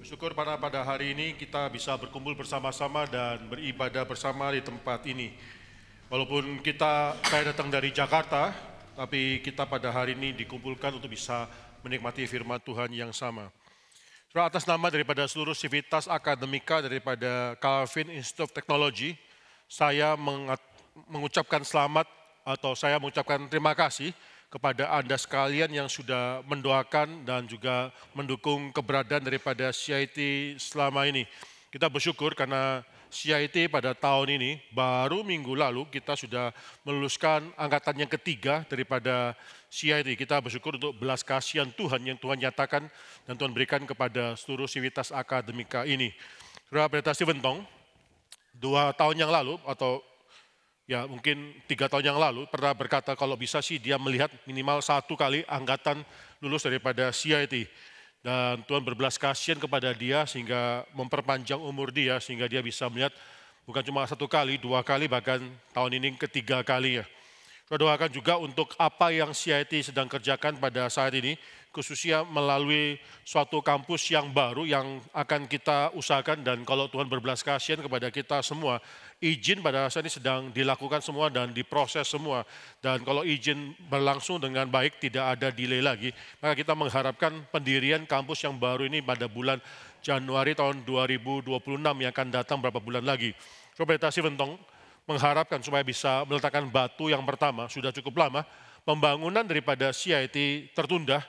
Bersyukur pada hari ini kita bisa berkumpul bersama-sama dan beribadah bersama di tempat ini. Walaupun saya datang dari Jakarta, tapi kita pada hari ini dikumpulkan untuk bisa menikmati firman Tuhan yang sama. Saudara, atas nama daripada seluruh sivitas akademika daripada Calvin Institute of Technology, saya mengucapkan selamat atau saya mengucapkan terima kasih kepada Anda sekalian yang sudah mendoakan dan juga mendukung keberadaan daripada CIT selama ini. Kita bersyukur karena CIT pada tahun ini, baru minggu lalu kita sudah meluluskan angkatan yang ketiga daripada CIT. Kita bersyukur untuk belas kasihan Tuhan yang Tuhan nyatakan dan Tuhan berikan kepada seluruh sivitas akademika ini. Saudara Pendeta Stephen Tong, 2 tahun yang lalu atau ya mungkin 3 tahun yang lalu pernah berkata kalau bisa sih dia melihat minimal 1 kali angkatan lulus daripada CIT. Dan Tuhan berbelas kasihan kepada dia sehingga memperpanjang umur dia sehingga dia bisa melihat bukan cuma 1 kali, 2 kali, bahkan tahun ini ketiga kalinya. Saya doakan juga untuk apa yang CIT sedang kerjakan pada saat ini, khususnya melalui suatu kampus yang baru yang akan kita usahakan, dan kalau Tuhan berbelas kasihan kepada kita semua, izin pada saat ini sedang dilakukan semua dan diproses semua. Dan kalau izin berlangsung dengan baik, tidak ada delay lagi, maka kita mengharapkan pendirian kampus yang baru ini pada bulan Januari tahun 2026 yang akan datang beberapa bulan lagi. Pendeta Stephen Tong mengharapkan supaya bisa meletakkan batu yang pertama, sudah cukup lama, pembangunan daripada CIT tertunda,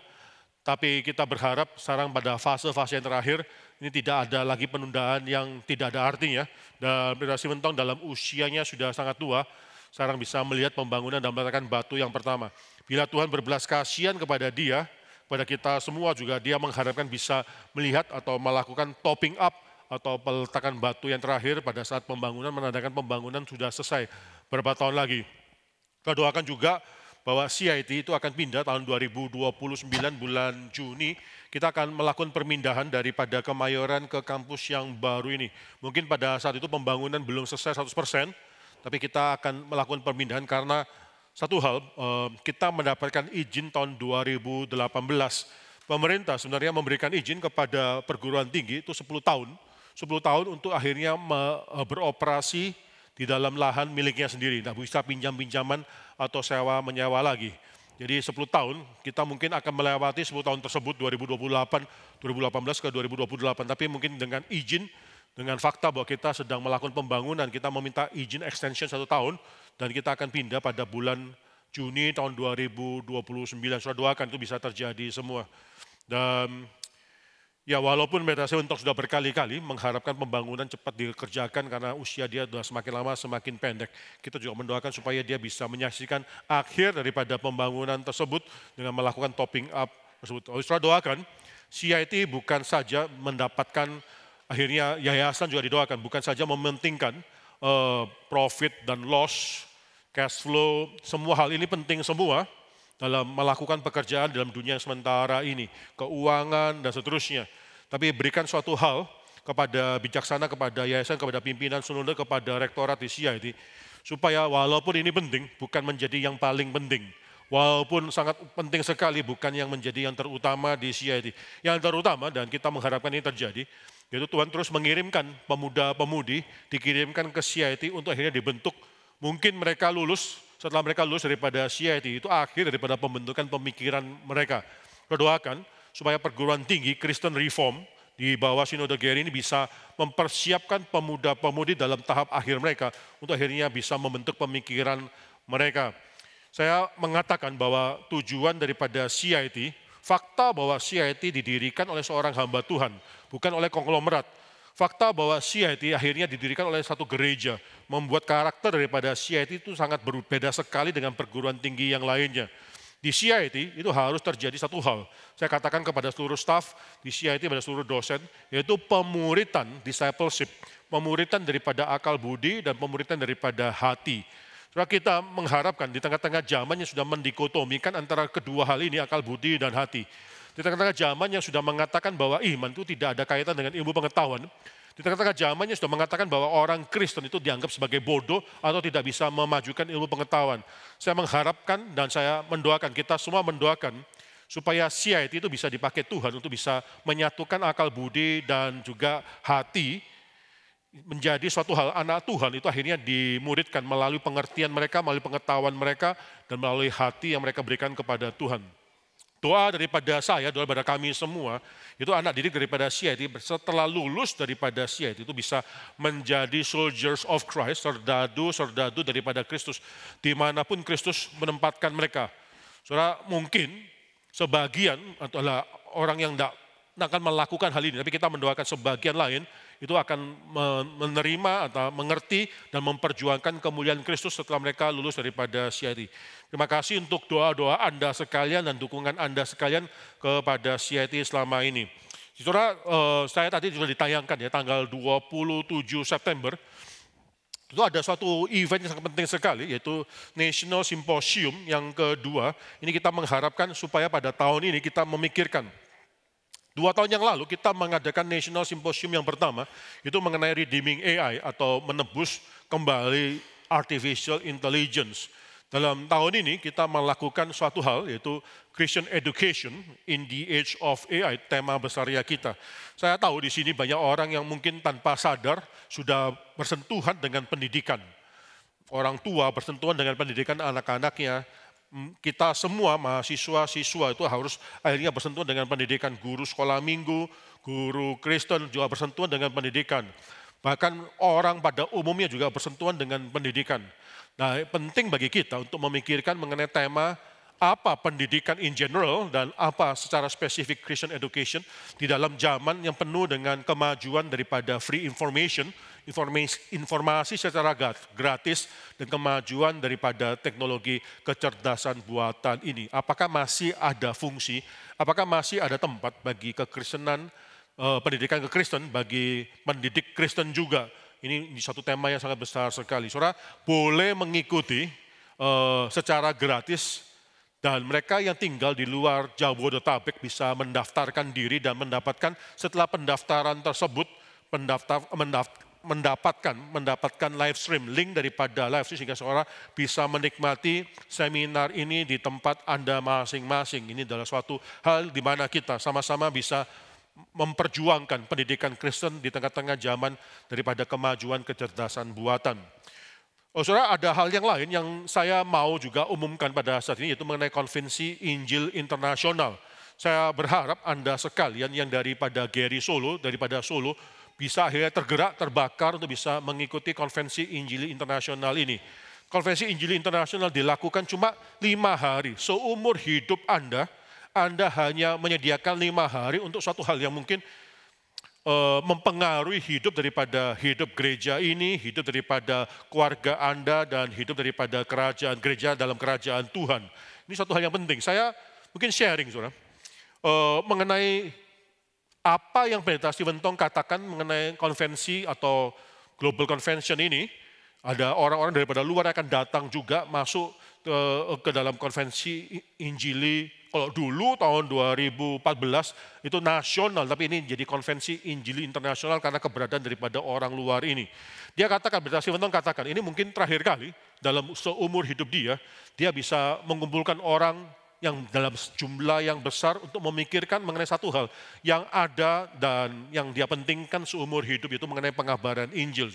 tapi kita berharap sekarang pada fase-fase yang terakhir, ini tidak ada lagi penundaan yang tidak ada artinya, dan Pendeta Stephen Tong dalam usianya sudah sangat tua, sekarang bisa melihat pembangunan dan meletakkan batu yang pertama. Bila Tuhan berbelas kasihan kepada dia, kepada kita semua juga, dia mengharapkan bisa melihat atau melakukan topping up, atau peletakan batu yang terakhir pada saat pembangunan, menandakan pembangunan sudah selesai beberapa tahun lagi. Kita doakan juga bahwa CIT itu akan pindah tahun 2029 bulan Juni, kita akan melakukan permindahan daripada Kemayoran ke kampus yang baru ini. Mungkin pada saat itu pembangunan belum selesai 100%, tapi kita akan melakukan permindahan karena satu hal, kita mendapatkan izin tahun 2018. Pemerintah sebenarnya memberikan izin kepada perguruan tinggi itu 10 tahun untuk akhirnya beroperasi di dalam lahan miliknya sendiri. Nah, bisa pinjam-pinjaman atau sewa-menyewa lagi. Jadi 10 tahun, kita mungkin akan melewati 10 tahun tersebut, 2018 ke 2028. Tapi mungkin dengan izin, dengan fakta bahwa kita sedang melakukan pembangunan, kita meminta izin extension 1 tahun, dan kita akan pindah pada bulan Juni tahun 2029. Saya doakan itu bisa terjadi semua. Dan ya walaupun Pendeta Stephen Tong sudah berkali-kali mengharapkan pembangunan cepat dikerjakan karena usia dia sudah semakin lama semakin pendek. Kita juga mendoakan supaya dia bisa menyaksikan akhir daripada pembangunan tersebut dengan melakukan topping up tersebut. Saya doakan CIT bukan saja mendapatkan, akhirnya yayasan juga didoakan, bukan saja mementingkan profit dan loss, cash flow, semua hal ini penting semua dalam melakukan pekerjaan dalam dunia sementara ini, keuangan dan seterusnya. Tapi berikan suatu hal kepada bijaksana, kepada yayasan, kepada pimpinan sinode, kepada rektorat di CIT, supaya walaupun ini penting, bukan menjadi yang paling penting. Walaupun sangat penting sekali, bukan yang menjadi yang terutama di CIT. Yang terutama, dan kita mengharapkan ini terjadi, yaitu Tuhan terus mengirimkan pemuda-pemudi, dikirimkan ke CIT untuk akhirnya dibentuk. Mungkin mereka lulus, setelah mereka lulus daripada CIT, itu akhir daripada pembentukan pemikiran mereka. Berdoakan supaya perguruan tinggi Kristen Reform di bawah Sinode GRI ini bisa mempersiapkan pemuda-pemudi dalam tahap akhir mereka untuk akhirnya bisa membentuk pemikiran mereka. Saya mengatakan bahwa tujuan daripada CIT, fakta bahwa CIT didirikan oleh seorang hamba Tuhan, bukan oleh konglomerat. Fakta bahwa CIT akhirnya didirikan oleh satu gereja, membuat karakter daripada CIT itu sangat berbeda sekali dengan perguruan tinggi yang lainnya. Di CIT itu harus terjadi satu hal, saya katakan kepada seluruh staf di CIT, pada seluruh dosen, yaitu pemuritan, discipleship, pemuritan daripada akal budi dan pemuritan daripada hati. Setelah kita mengharapkan di tengah-tengah zaman yang sudah mendikotomikan antara kedua hal ini, akal budi dan hati. Di tengah-tengah zaman yang sudah mengatakan bahwa iman itu tidak ada kaitan dengan ilmu pengetahuan. Di tengah-tengah zaman yang sudah mengatakan bahwa orang Kristen itu dianggap sebagai bodoh atau tidak bisa memajukan ilmu pengetahuan. Saya mengharapkan dan saya mendoakan, kita semua mendoakan supaya CIT itu bisa dipakai Tuhan untuk bisa menyatukan akal budi dan juga hati menjadi suatu hal anak Tuhan itu akhirnya dimuridkan melalui pengertian mereka, melalui pengetahuan mereka, dan melalui hati yang mereka berikan kepada Tuhan. Doa daripada saya, doa daripada kami semua, itu anak didik daripada CIT setelah lulus daripada CIT itu bisa menjadi soldiers of Christ, serdadu daripada Kristus, dimanapun Kristus menempatkan mereka. Saudara, mungkin sebagian adalah orang yang tidak akan melakukan hal ini, tapi kita mendoakan sebagian lain itu akan menerima atau mengerti dan memperjuangkan kemuliaan Kristus setelah mereka lulus daripada CIT. Terima kasih untuk doa-doa Anda sekalian dan dukungan Anda sekalian kepada CIT selama ini. Saudara, saya tadi sudah ditayangkan ya tanggal 27 September, itu ada suatu event yang sangat penting sekali, yaitu National Symposium yang kedua. Ini kita mengharapkan supaya pada tahun ini kita memikirkan. 2 tahun yang lalu kita mengadakan National Symposium yang pertama, itu mengenai redeeming AI atau menebus kembali artificial intelligence. Dalam tahun ini kita melakukan suatu hal, yaitu Christian Education in the Age of AI, tema besarnya kita. Saya tahu di sini banyak orang yang mungkin tanpa sadar sudah bersentuhan dengan pendidikan. Orang tua bersentuhan dengan pendidikan anak-anaknya. Kita semua mahasiswa-siswa itu harus akhirnya bersentuhan dengan pendidikan. Guru sekolah minggu, guru Kristen juga bersentuhan dengan pendidikan. Bahkan orang pada umumnya juga bersentuhan dengan pendidikan. Nah, penting bagi kita untuk memikirkan mengenai tema apa pendidikan in general dan apa secara spesifik Christian education di dalam zaman yang penuh dengan kemajuan daripada free information, informasi secara gratis, dan kemajuan daripada teknologi kecerdasan buatan ini. Apakah masih ada fungsi, apakah masih ada tempat bagi kekristenan, pendidikan kekristen, bagi pendidik Kristen juga. Ini satu tema yang sangat besar sekali. Saudara boleh mengikuti secara gratis, dan mereka yang tinggal di luar Jabodetabek bisa mendaftarkan diri dan mendapatkan setelah pendaftaran tersebut, mendapatkan live stream, link daripada live stream sehingga saudara bisa menikmati seminar ini di tempat Anda masing-masing. Ini adalah suatu hal di mana kita sama-sama bisa memperjuangkan pendidikan Kristen di tengah-tengah zaman daripada kemajuan kecerdasan buatan. Oh, saudara, ada hal yang lain yang saya mau juga umumkan pada saat ini, yaitu mengenai Konvensi Injil Internasional. Saya berharap Anda sekalian yang daripada Solo, bisa akhirnya tergerak, terbakar untuk bisa mengikuti Konvensi Injil Internasional ini. Konvensi Injil Internasional dilakukan cuma 5 hari. Seumur hidup Anda hanya menyediakan 5 hari untuk suatu hal yang mungkin mempengaruhi hidup daripada hidup gereja ini, hidup daripada keluarga Anda, dan hidup daripada kerajaan gereja dalam kerajaan Tuhan. Ini suatu hal yang penting. Saya mungkin sharing, saudara, mengenai apa yang Pendeta Stephen Tong katakan mengenai konvensi atau Global Convention ini. Ada orang-orang daripada luar yang akan datang juga masuk ke dalam konvensi Injili. Kalau dulu tahun 2014 itu nasional, tapi ini jadi konvensi Injili internasional karena keberadaan daripada orang luar ini. Dia katakan, Pendeta Stephen Tong katakan, ini mungkin terakhir kali dalam seumur hidup dia bisa mengumpulkan orang yang dalam jumlah yang besar untuk memikirkan mengenai satu hal yang ada dan yang dia pentingkan seumur hidup, itu mengenai pengabaran Injil.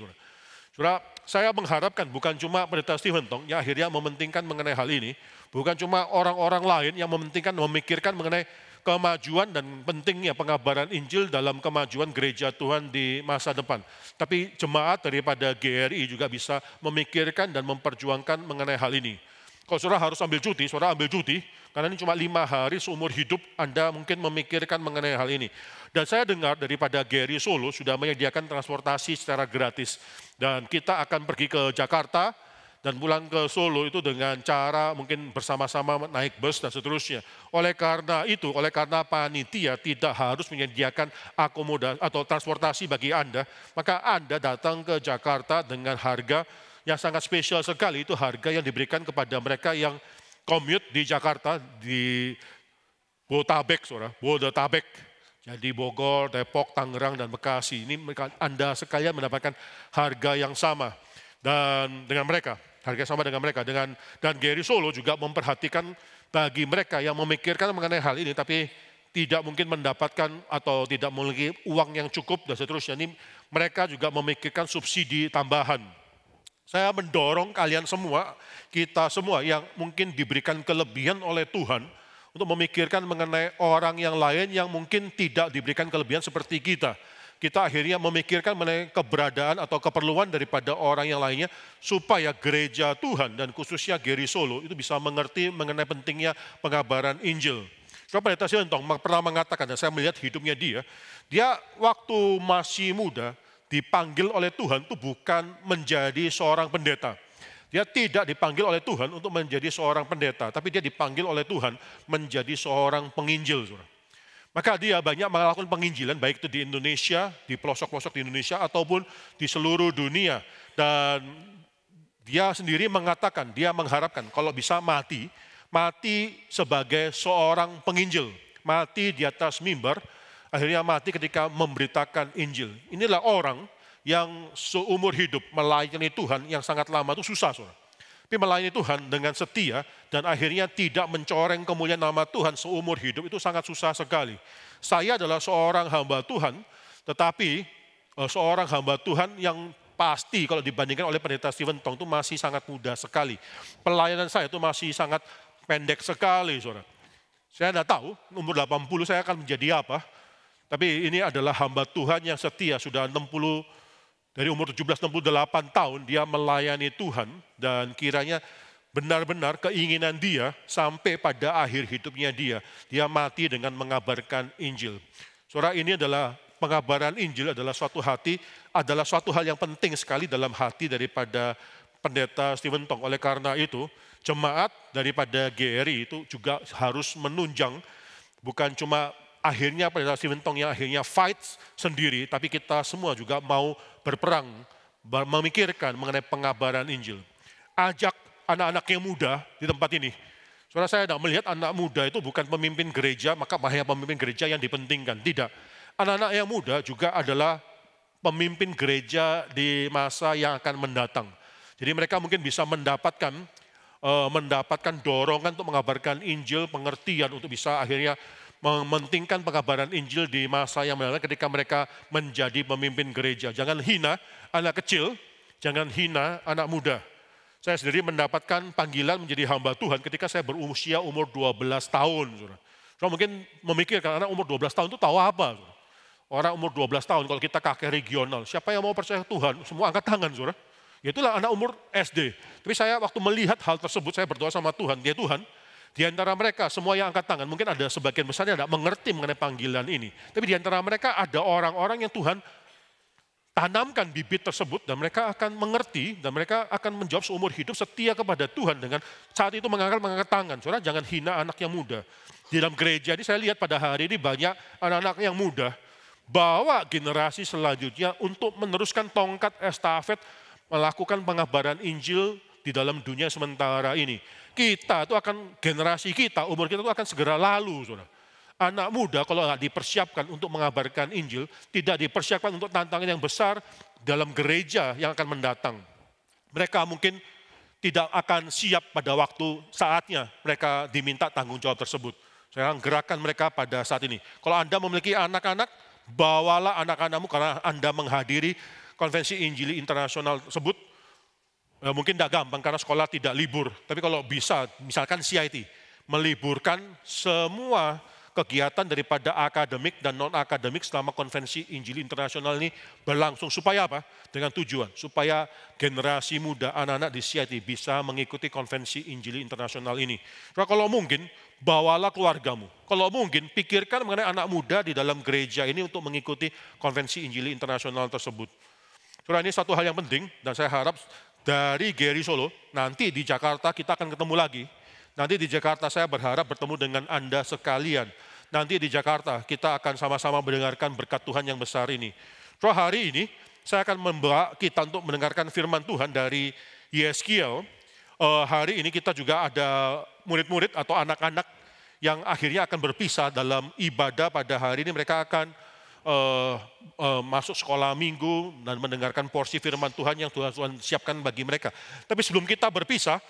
Saudara, saya mengharapkan bukan cuma Pendeta Stephen Tong yang akhirnya mementingkan mengenai hal ini, bukan cuma orang-orang lain yang memikirkan mengenai kemajuan dan pentingnya pengabaran Injil dalam kemajuan gereja Tuhan di masa depan. Tapi jemaat daripada GRI juga bisa memikirkan dan memperjuangkan mengenai hal ini. Kalau saudara harus ambil cuti, saudara ambil cuti, karena ini cuma 5 hari seumur hidup Anda mungkin memikirkan mengenai hal ini. Dan saya dengar daripada GRI Solo sudah menyediakan transportasi secara gratis. Dan kita akan pergi ke Jakarta dan pulang ke Solo itu dengan cara mungkin bersama-sama naik bus dan seterusnya. Oleh karena panitia tidak harus menyediakan akomodasi atau transportasi bagi Anda, maka Anda datang ke Jakarta dengan harga yang sangat spesial sekali. Itu harga yang diberikan kepada mereka yang commute di Jakarta, di Bodetabek, saudara, Bodetabek. Jadi Bogor, Depok, Tangerang, dan Bekasi. Ini Anda sekalian mendapatkan harga yang sama dan dengan mereka, harga sama dengan mereka. Dan GRI Solo juga memperhatikan bagi mereka yang memikirkan mengenai hal ini tapi tidak mungkin mendapatkan atau tidak memiliki uang yang cukup dan seterusnya. Ini mereka juga memikirkan subsidi tambahan. Saya mendorong kalian semua, kita semua yang mungkin diberikan kelebihan oleh Tuhan untuk memikirkan mengenai orang yang lain yang mungkin tidak diberikan kelebihan seperti kita. Kita akhirnya memikirkan mengenai keberadaan atau keperluan daripada orang yang lainnya supaya gereja Tuhan dan khususnya Geri Solo itu bisa mengerti mengenai pentingnya pengabaran Injil. Coba Pendeta Silentong pernah mengatakan, dan saya melihat hidupnya dia waktu masih muda dipanggil oleh Tuhan itu bukan menjadi seorang pendeta. Dia tidak dipanggil oleh Tuhan untuk menjadi seorang pendeta, tapi dia dipanggil oleh Tuhan menjadi seorang penginjil. Maka dia banyak melakukan penginjilan, baik itu di Indonesia, di pelosok-pelosok di Indonesia, ataupun di seluruh dunia. Dan dia sendiri mengatakan, dia mengharapkan kalau bisa mati sebagai seorang penginjil. Mati di atas mimbar, akhirnya mati ketika memberitakan Injil. Inilah orang yang seumur hidup melayani Tuhan yang sangat lama itu susah, saudara. Tapi melayani Tuhan dengan setia dan akhirnya tidak mencoreng kemuliaan nama Tuhan seumur hidup itu sangat susah sekali. Saya adalah seorang hamba Tuhan, tetapi seorang hamba Tuhan yang pasti kalau dibandingkan oleh Pendeta Stephen Tong itu masih sangat muda sekali. Pelayanan saya itu masih sangat pendek sekali, saudara. Saya tidak tahu umur 80 saya akan menjadi apa, tapi ini adalah hamba Tuhan yang setia, sudah 60 dari umur 17-68 tahun dia melayani Tuhan dan kiranya benar-benar keinginan dia sampai pada akhir hidupnya dia mati dengan mengabarkan Injil. Saudara, ini adalah pengabaran Injil adalah suatu hal yang penting sekali dalam hati daripada Pendeta Stephen Tong. Oleh karena itu, jemaat daripada GRI itu juga harus menunjang bukan cuma akhirnya Pendeta Stephen Tong yang akhirnya fight sendiri, tapi kita semua juga mau berperang, memikirkan mengenai pengabaran Injil. Ajak anak-anak yang muda di tempat ini. Saudara, saya tidak melihat anak muda itu bukan pemimpin gereja, maka bahaya pemimpin gereja yang dipentingkan. Tidak. Anak-anak yang muda juga adalah pemimpin gereja di masa yang akan mendatang. Jadi mereka mungkin bisa mendapatkan dorongan untuk mengabarkan Injil, pengertian untuk bisa akhirnya mementingkan pengabaran Injil di masa yang mendatang ketika mereka menjadi pemimpin gereja. Jangan hina anak kecil, jangan hina anak muda. Saya sendiri mendapatkan panggilan menjadi hamba Tuhan ketika saya berusia umur 12 tahun. Saudara mungkin memikirkan anak umur 12 tahun itu tahu apa? Saudara. Orang umur 12 tahun kalau kita kakek regional, siapa yang mau percaya Tuhan? Semua angkat tangan, saudara. Itulah anak umur SD. Tapi saya waktu melihat hal tersebut, saya berdoa sama Tuhan, ya Tuhan, di antara mereka semua yang angkat tangan, mungkin ada sebagian besar yang tidak mengerti mengenai panggilan ini. Tapi di antara mereka ada orang-orang yang Tuhan tanamkan bibit tersebut dan mereka akan mengerti dan mereka akan menjawab seumur hidup setia kepada Tuhan dengan saat itu mengangkat tangan. Saudara, jangan hina anak yang muda. Di dalam gereja ini saya lihat pada hari ini banyak anak-anak yang muda bawa generasi selanjutnya untuk meneruskan tongkat estafet melakukan pengabaran Injil di dalam dunia sementara ini. Kita itu akan, generasi kita, umur kita itu akan segera lalu, saudara. Anak muda kalau nggak dipersiapkan untuk mengabarkan Injil, tidak dipersiapkan untuk tantangan yang besar dalam gereja yang akan mendatang. Mereka mungkin tidak akan siap pada waktu saatnya mereka diminta tanggung jawab tersebut. Saya gerakan mereka pada saat ini. Kalau Anda memiliki anak-anak, bawalah anak-anakmu karena Anda menghadiri konvensi Injili internasional tersebut. Mungkin tidak gampang karena sekolah tidak libur. Tapi kalau bisa, misalkan CIT, meliburkan semua kegiatan daripada akademik dan non-akademik selama konvensi Injili internasional ini berlangsung. Supaya apa? Dengan tujuan, supaya generasi muda, anak-anak di CIT bisa mengikuti konvensi Injili internasional ini. Nah, kalau mungkin, bawalah keluargamu. Kalau mungkin, pikirkan mengenai anak muda di dalam gereja ini untuk mengikuti konvensi Injili internasional tersebut. Saudara, ini satu hal yang penting dan saya harap dari Geri Solo, nanti di Jakarta kita akan ketemu lagi. Nanti di Jakarta saya berharap bertemu dengan Anda sekalian. Nanti di Jakarta kita akan sama-sama mendengarkan berkat Tuhan yang besar ini. So, hari ini saya akan membawa kita untuk mendengarkan firman Tuhan dari Yeskiel. Hari ini kita juga ada murid-murid atau anak-anak yang akhirnya akan berpisah dalam ibadah pada hari ini. Mereka akan masuk sekolah minggu dan mendengarkan porsi firman Tuhan yang Tuhan siapkan bagi mereka. Tapi sebelum kita berpisah,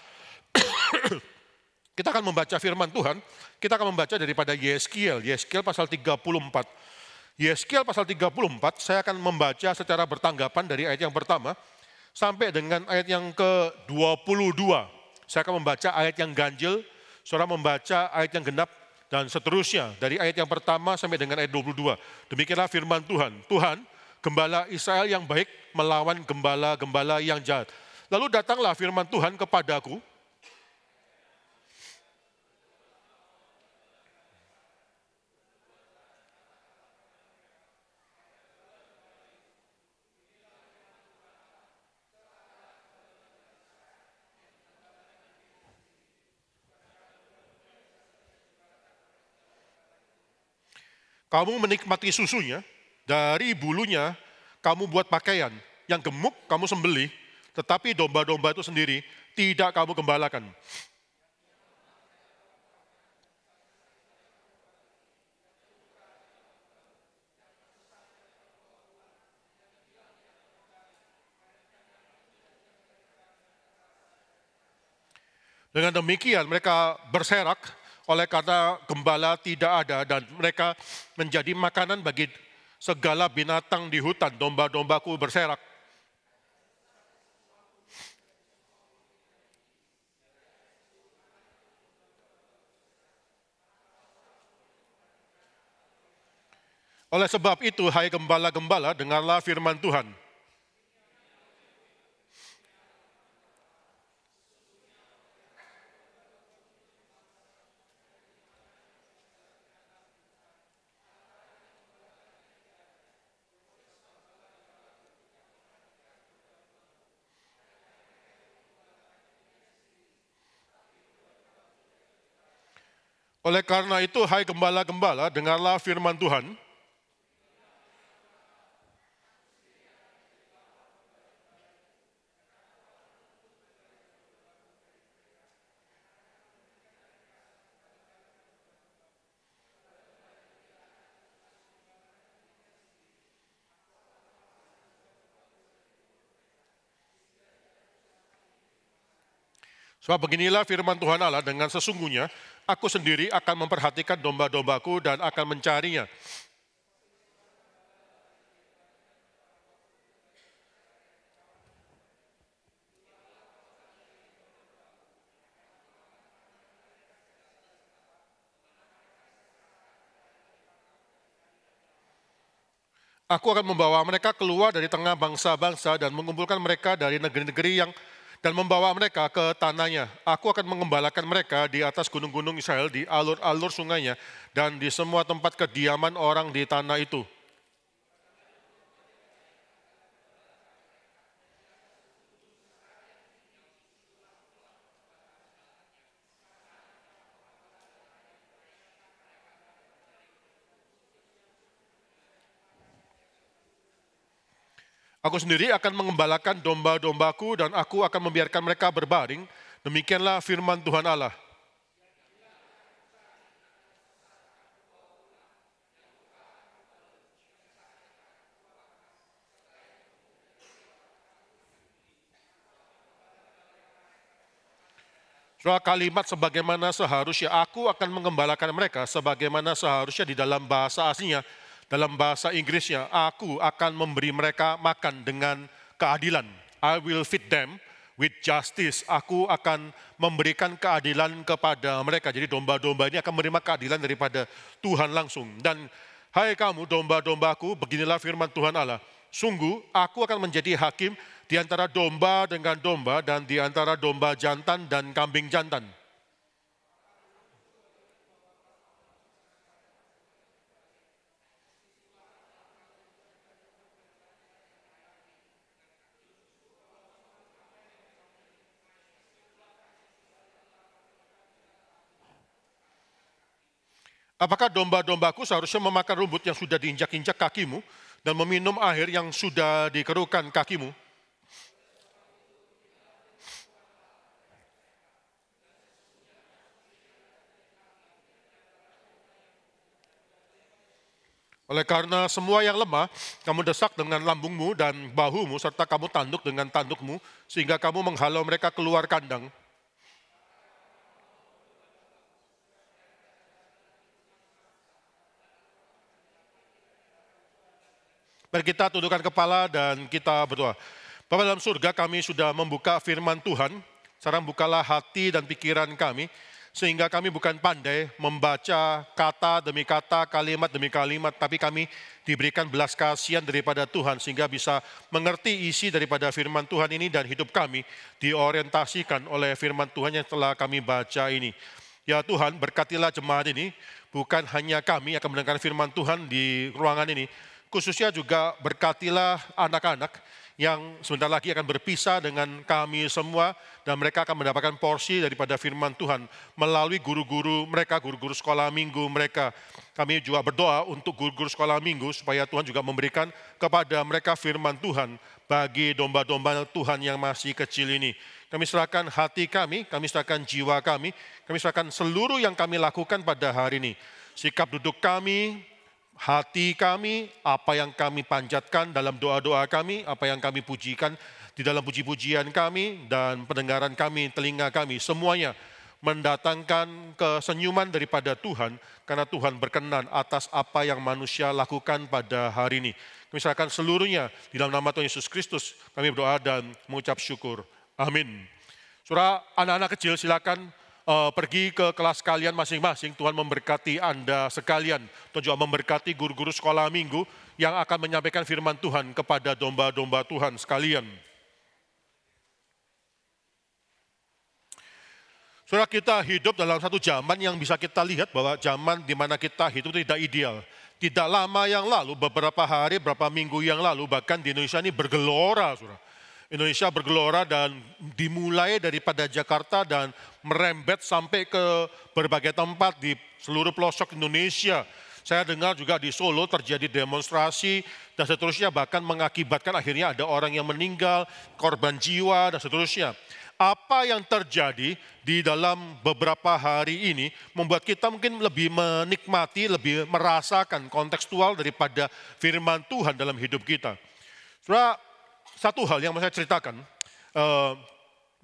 Kita akan membaca firman Tuhan, kita akan membaca daripada Yeskiel pasal 34. Yeskiel pasal 34, saya akan membaca secara bertanggapan dari ayat yang pertama sampai dengan ayat yang ke-22. Saya akan membaca ayat yang ganjil, saudara membaca ayat yang genap, dan seterusnya. Dari ayat yang pertama sampai dengan ayat 22. Demikianlah firman Tuhan. Tuhan, gembala Israel yang baik melawan gembala-gembala yang jahat. Lalu datanglah firman Tuhan kepadaku, kamu menikmati susunya, dari bulunya kamu buat pakaian, yang gemuk kamu sembelih, tetapi domba-domba itu sendiri tidak kamu gembalakan. Dengan demikian mereka berserak oleh karena gembala tidak ada, dan mereka menjadi makanan bagi segala binatang di hutan. Domba-dombaku berserak. Oleh sebab itu, hai gembala-gembala, dengarlah firman Tuhan. Oleh karena itu, hai gembala-gembala, dengarlah firman Tuhan. Sebab beginilah firman Tuhan Allah, dengan sesungguhnya aku sendiri akan memperhatikan domba-dombaku dan akan mencarinya. Aku akan membawa mereka keluar dari tengah bangsa-bangsa dan mengumpulkan mereka dari negeri-negeri dan membawa mereka ke tanahnya. Aku akan mengembalakan mereka di atas gunung-gunung Israel, di alur-alur sungainya, dan di semua tempat kediaman orang di tanah itu. Aku sendiri akan mengembalakan domba-dombaku dan aku akan membiarkan mereka berbaring. Demikianlah firman Tuhan Allah. Soal kalimat sebagaimana seharusnya, aku akan mengembalakan mereka sebagaimana seharusnya di dalam bahasa aslinya. Dalam bahasa Inggrisnya, aku akan memberi mereka makan dengan keadilan. I will feed them with justice. Aku akan memberikan keadilan kepada mereka. Jadi domba-domba ini akan menerima keadilan daripada Tuhan langsung. Dan hai kamu domba-dombaku, beginilah firman Tuhan Allah. Sungguh aku akan menjadi hakim di antara domba dengan domba dan di antara domba jantan dan kambing jantan. Apakah domba-dombaku seharusnya memakan rumput yang sudah diinjak-injak kakimu dan meminum air yang sudah dikeruhkan kakimu? Oleh karena semua yang lemah, kamu desak dengan lambungmu dan bahumu, serta kamu tanduk dengan tandukmu, sehingga kamu menghalau mereka keluar kandang. Mari kita tundukkan kepala dan kita berdoa. Bapa dalam surga, kami sudah membuka firman Tuhan. Sekarang bukalah hati dan pikiran kami, sehingga kami bukan pandai membaca kata demi kata, kalimat demi kalimat, tapi kami diberikan belas kasihan daripada Tuhan, sehingga bisa mengerti isi daripada firman Tuhan ini dan hidup kami diorientasikan oleh firman Tuhan yang telah kami baca ini. Ya Tuhan, berkatilah jemaat ini, bukan hanya kami akan mendengar firman Tuhan di ruangan ini, khususnya juga berkatilah anak-anak yang sebentar lagi akan berpisah dengan kami semua dan mereka akan mendapatkan porsi daripada firman Tuhan melalui guru-guru mereka, guru-guru sekolah minggu mereka. Kami juga berdoa untuk guru-guru sekolah minggu supaya Tuhan juga memberikan kepada mereka firman Tuhan bagi domba-domba Tuhan yang masih kecil ini. Kami serahkan hati kami serahkan jiwa kami serahkan seluruh yang kami lakukan pada hari ini. Sikap duduk kami, hati kami, apa yang kami panjatkan dalam doa-doa kami, apa yang kami pujikan di dalam puji-pujian kami, dan pendengaran kami, telinga kami, semuanya mendatangkan kesenyuman daripada Tuhan, karena Tuhan berkenan atas apa yang manusia lakukan pada hari ini. Kami serahkan seluruhnya di dalam nama Tuhan Yesus Kristus, kami berdoa dan mengucap syukur. Amin. Saudara, anak-anak kecil silakan pergi ke kelas kalian masing-masing. Tuhan memberkati Anda sekalian. Tuhan juga memberkati guru-guru sekolah minggu yang akan menyampaikan firman Tuhan kepada domba-domba Tuhan sekalian. Saudara, kita hidup dalam satu zaman yang bisa kita lihat bahwa zaman di mana kita hidup itu tidak ideal. Tidak lama yang lalu, beberapa hari, beberapa minggu yang lalu, bahkan di Indonesia ini bergelora, saudara. Indonesia bergelora dan dimulai daripada Jakarta dan merembet sampai ke berbagai tempat di seluruh pelosok Indonesia. Saya dengar juga di Solo terjadi demonstrasi dan seterusnya, bahkan mengakibatkan akhirnya ada orang yang meninggal, korban jiwa dan seterusnya. Apa yang terjadi di dalam beberapa hari ini membuat kita mungkin lebih menikmati, lebih merasakan kontekstual daripada firman Tuhan dalam hidup kita. Saudara, satu hal yang mau saya ceritakan,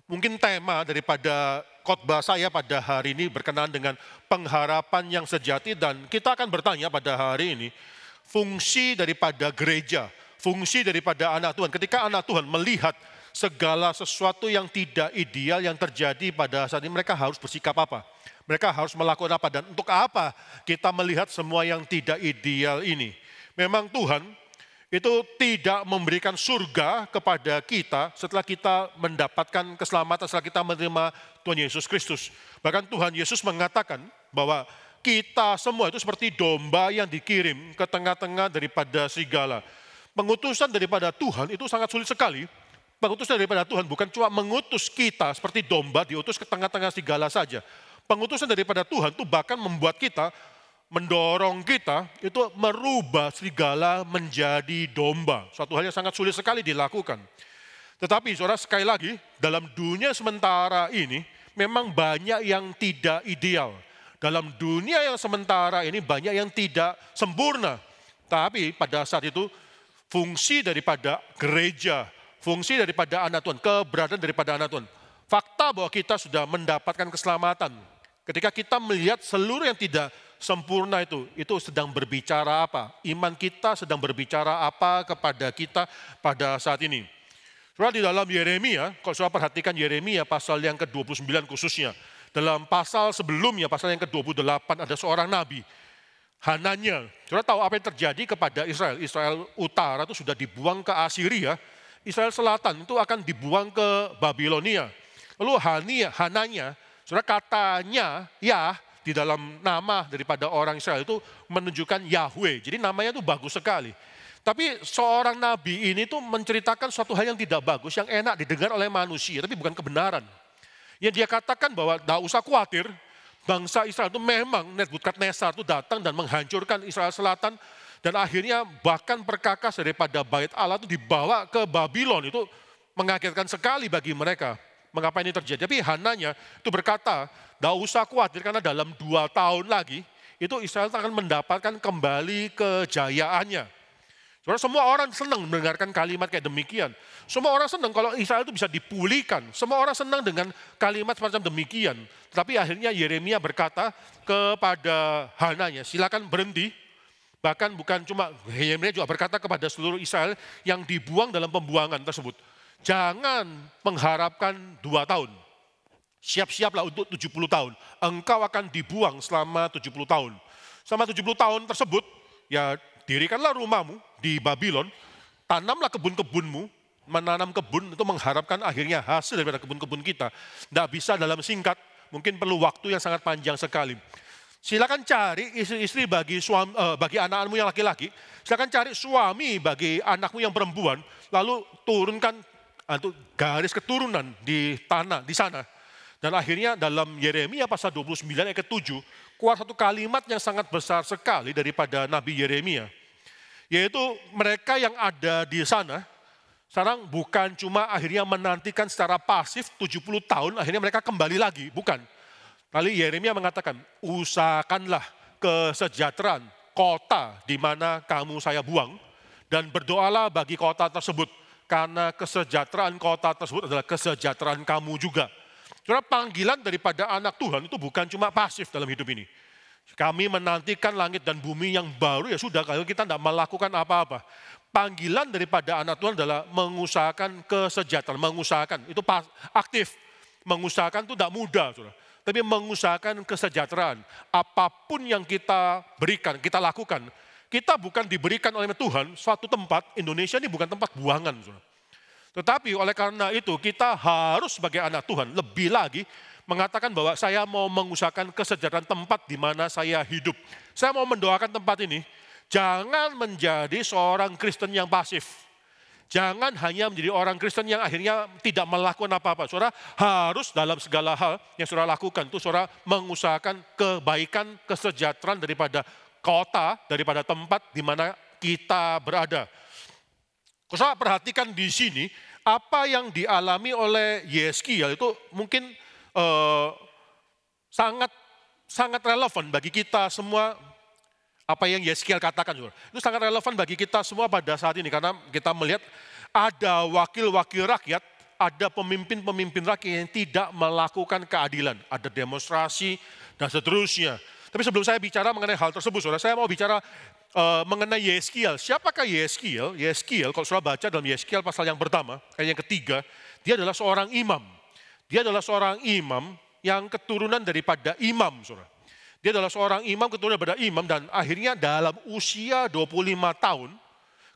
mungkin tema daripada khotbah saya pada hari ini berkenaan dengan pengharapan yang sejati, dan kita akan bertanya pada hari ini, fungsi daripada gereja, fungsi daripada anak Tuhan. Ketika anak Tuhan melihat segala sesuatu yang tidak ideal yang terjadi pada saat ini, mereka harus bersikap apa? Mereka harus melakukan apa? Dan untuk apa kita melihat semua yang tidak ideal ini? Memang Tuhan itu tidak memberikan surga kepada kita setelah kita mendapatkan keselamatan, setelah kita menerima Tuhan Yesus Kristus. Bahkan Tuhan Yesus mengatakan bahwa kita semua itu seperti domba yang dikirim ke tengah-tengah daripada serigala. Pengutusan daripada Tuhan itu sangat sulit sekali. Pengutusan daripada Tuhan bukan cuma mengutus kita seperti domba diutus ke tengah-tengah serigala saja. Pengutusan daripada Tuhan itu bahkan membuat kita, mendorong kita itu merubah serigala menjadi domba. Suatu hal yang sangat sulit sekali dilakukan. Tetapi saudara, sekali lagi, dalam dunia sementara ini memang banyak yang tidak ideal. Dalam dunia yang sementara ini banyak yang tidak sempurna. Tapi pada saat itu fungsi daripada gereja, fungsi daripada anak Tuhan, keberadaan daripada anak Tuhan. Fakta bahwa kita sudah mendapatkan keselamatan. Ketika kita melihat seluruh yang tidak sempurna itu sedang berbicara apa? Iman kita sedang berbicara apa kepada kita pada saat ini? Saudara, di dalam Yeremia, kalau saudara perhatikan Yeremia pasal yang ke-29 khususnya. Dalam pasal sebelumnya, pasal yang ke-28 ada seorang nabi, Hananya. Saudara tahu apa yang terjadi kepada Israel? Israel utara itu sudah dibuang ke Assyria, Israel selatan itu akan dibuang ke Babilonia. Lalu Hananya, saudara, katanya ya, di dalam nama daripada orang Israel itu menunjukkan Yahweh. Jadi namanya itu bagus sekali. Tapi seorang nabi ini tuh menceritakan suatu hal yang tidak bagus, yang enak didengar oleh manusia, tapi bukan kebenaran. Yang dia katakan bahwa tidak usah khawatir, bangsa Israel itu memang Nebukadnezar itu datang dan menghancurkan Israel selatan, dan akhirnya bahkan perkakas daripada bait Allah itu dibawa ke Babylon. Itu mengagetkan sekali bagi mereka. Mengapa ini terjadi? Tapi Hananya itu berkata, tidak usah khawatir karena dalam 2 tahun lagi itu Israel akan mendapatkan kembali kejayaannya. Saudara, semua orang senang mendengarkan kalimat kayak demikian. Semua orang senang kalau Israel itu bisa dipulihkan. Semua orang senang dengan kalimat semacam demikian. Tapi akhirnya Yeremia berkata kepada Hananya, silakan berhenti. Bahkan bukan cuma, Yeremia juga berkata kepada seluruh Israel yang dibuang dalam pembuangan tersebut. Jangan mengharapkan 2 tahun. Siap-siaplah untuk 70 tahun. Engkau akan dibuang selama 70 tahun. Selama 70 tahun tersebut, ya dirikanlah rumahmu di Babylon, tanamlah kebun-kebunmu, menanam kebun itu mengharapkan akhirnya hasil daripada kebun-kebun kita. Tidak bisa dalam singkat, mungkin perlu waktu yang sangat panjang sekali. Silakan cari istri-istri bagi anak-anakmu yang laki-laki, silakan cari suami bagi anakmu yang perempuan, lalu turunkan garis keturunan di tanah, di sana. Dan akhirnya dalam Yeremia pasal 29 ayat ke-7, keluar satu kalimat yang sangat besar sekali daripada Nabi Yeremia. Yaitu mereka yang ada di sana, sekarang bukan cuma akhirnya menantikan secara pasif 70 tahun, akhirnya mereka kembali lagi, bukan. Lalu Yeremia mengatakan, usahakanlah kesejahteraan kota di mana kamu saya buang, dan berdoalah bagi kota tersebut, karena kesejahteraan kota tersebut adalah kesejahteraan kamu juga. Saudara, panggilan daripada anak Tuhan itu bukan cuma pasif dalam hidup ini. Kami menantikan langit dan bumi yang baru, ya sudah, kalau kita tidak melakukan apa-apa. Panggilan daripada anak Tuhan adalah mengusahakan kesejahteraan, mengusahakan, itu aktif. Mengusahakan itu tidak mudah, saudara. Tapi mengusahakan kesejahteraan. Apapun yang kita berikan, kita lakukan, kita bukan diberikan oleh Tuhan suatu tempat, Indonesia ini bukan tempat buangan, saudara. Tetapi oleh karena itu kita harus sebagai anak Tuhan lebih lagi mengatakan bahwa saya mau mengusahakan kesejahteraan tempat di mana saya hidup. Saya mau mendoakan tempat ini, jangan menjadi seorang Kristen yang pasif. Jangan hanya menjadi orang Kristen yang akhirnya tidak melakukan apa-apa. Saudara harus dalam segala hal yang saudara lakukan itu saudara mengusahakan kebaikan, kesejahteraan daripada kota, daripada tempat di mana kita berada. Saudara perhatikan di sini, apa yang dialami oleh Yeskiel itu mungkin sangat relevan bagi kita semua. Apa yang Yeskiel katakan, itu sangat relevan bagi kita semua pada saat ini. Karena kita melihat ada wakil-wakil rakyat, ada pemimpin-pemimpin rakyat yang tidak melakukan keadilan. Ada demonstrasi dan seterusnya. Tapi sebelum saya bicara mengenai hal tersebut, saudara, saya mau bicara mengenai Yeskiel. Siapakah Yeskiel? Yeskiel, kalau saudara baca dalam Yeskiel pasal yang pertama, ayat yang ketiga, dia adalah seorang imam. Dia adalah seorang imam yang keturunan daripada imam, saudara. Dia adalah seorang imam, keturunan daripada imam, dan akhirnya dalam usia 25 tahun,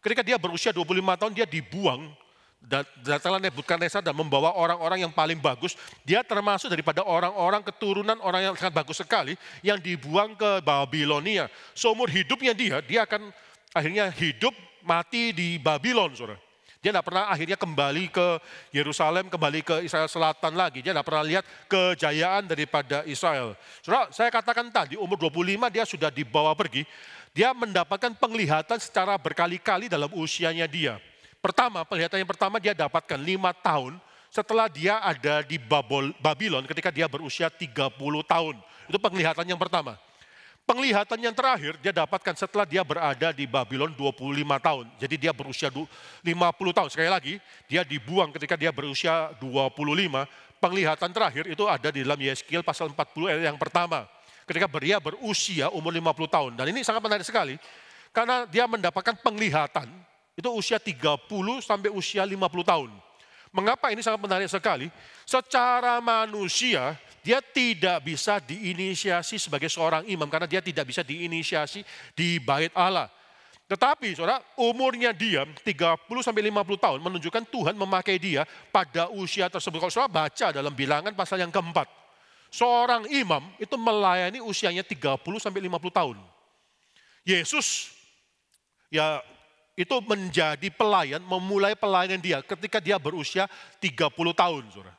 ketika dia berusia 25 tahun, dia dibuang. Datanglah Nebukadnezar dan membawa orang-orang yang paling bagus. Dia termasuk daripada orang-orang keturunan orang yang sangat bagus sekali yang dibuang ke Babilonia. Seumur hidupnya dia akan akhirnya hidup mati di Babylon, saudara. Dia tidak pernah akhirnya kembali ke Yerusalem, kembali ke Israel Selatan lagi. Dia tidak pernah lihat kejayaan daripada Israel. Saudara, saya katakan tadi umur 25 dia sudah dibawa pergi. Dia mendapatkan penglihatan secara berkali-kali dalam usianya dia. Pertama, penglihatan yang pertama dia dapatkan 5 tahun setelah dia ada di Babylon ketika dia berusia 30 tahun. Itu penglihatan yang pertama. Penglihatan yang terakhir dia dapatkan setelah dia berada di Babylon 25 tahun. Jadi dia berusia 50 tahun. Sekali lagi, dia dibuang ketika dia berusia 25. Penglihatan terakhir itu ada di dalam Yeskiel pasal 40 ayat yang pertama. Ketika dia berusia umur 50 tahun. Dan ini sangat menarik sekali. Karena dia mendapatkan penglihatan, itu usia 30 sampai usia 50 tahun. Mengapa ini sangat menarik sekali? Secara manusia, dia tidak bisa diinisiasi sebagai seorang imam karena dia tidak bisa diinisiasi di bait Allah. Tetapi saudara, umurnya dia 30 sampai 50 tahun menunjukkan Tuhan memakai dia pada usia tersebut. Kalau saudara baca dalam Bilangan pasal yang keempat, seorang imam itu melayani usianya 30 sampai 50 tahun. Yesus ya itu menjadi pelayan, memulai pelayanan dia ketika dia berusia 30 tahun, saudara.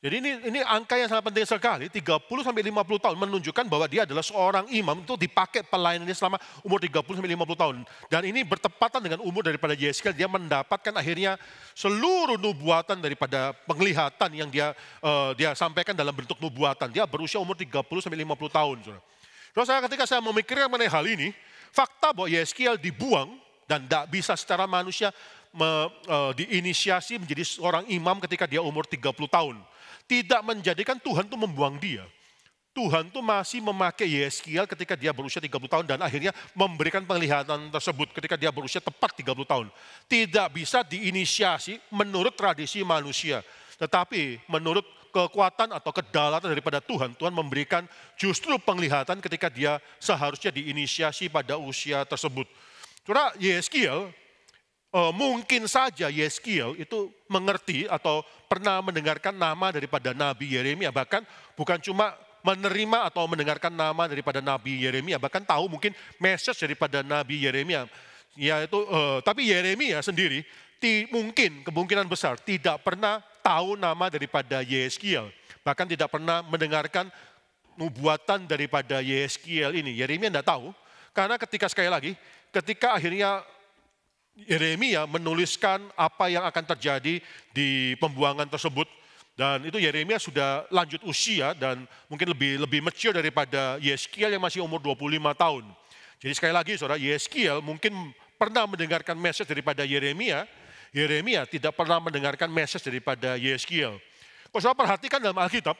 Jadi ini angka yang sangat penting sekali, 30 sampai 50 tahun menunjukkan bahwa dia adalah seorang imam itu dipakai pelayanannya selama umur 30 sampai 50 tahun. Dan ini bertepatan dengan umur daripada Yeskiel, dia mendapatkan akhirnya seluruh nubuatan daripada penglihatan yang dia sampaikan dalam bentuk nubuatan. Dia berusia umur 30 sampai 50 tahun, saudara. Terus ketika saya memikirkan mengenai hal ini, fakta bahwa Yeskiel dibuang dan tidak bisa secara manusia diinisiasi menjadi seorang imam ketika dia umur 30 tahun. Tidak menjadikan Tuhan itu membuang dia. Tuhan tuh masih memakai Yeskiel ketika dia berusia 30 tahun dan akhirnya memberikan penglihatan tersebut ketika dia berusia tepat 30 tahun. Tidak bisa diinisiasi menurut tradisi manusia. Tetapi menurut kekuatan atau kedaulatan daripada Tuhan, Tuhan memberikan justru penglihatan ketika dia seharusnya diinisiasi pada usia tersebut. Saudara, Yeskiel, mungkin saja Yeskiel itu mengerti atau pernah mendengarkan nama daripada Nabi Yeremia, bahkan bukan cuma menerima atau mendengarkan nama daripada Nabi Yeremia, bahkan tahu mungkin message daripada Nabi Yeremia. Tapi Yeremia sendiri mungkin kemungkinan besar tidak pernah tahu nama daripada Yeskiel, bahkan tidak pernah mendengarkan nubuatan daripada Yeskiel ini. Yeremia tidak tahu, karena ketika akhirnya Yeremia menuliskan apa yang akan terjadi di pembuangan tersebut, dan itu Yeremia sudah lanjut usia dan mungkin lebih mature daripada Yeskiel yang masih umur 25 tahun. Jadi sekali lagi saudara, Yeskiel mungkin pernah mendengarkan message daripada Yeremia, Yeremia tidak pernah mendengarkan message daripada Yeskiel. Kalau saudara perhatikan dalam Alkitab,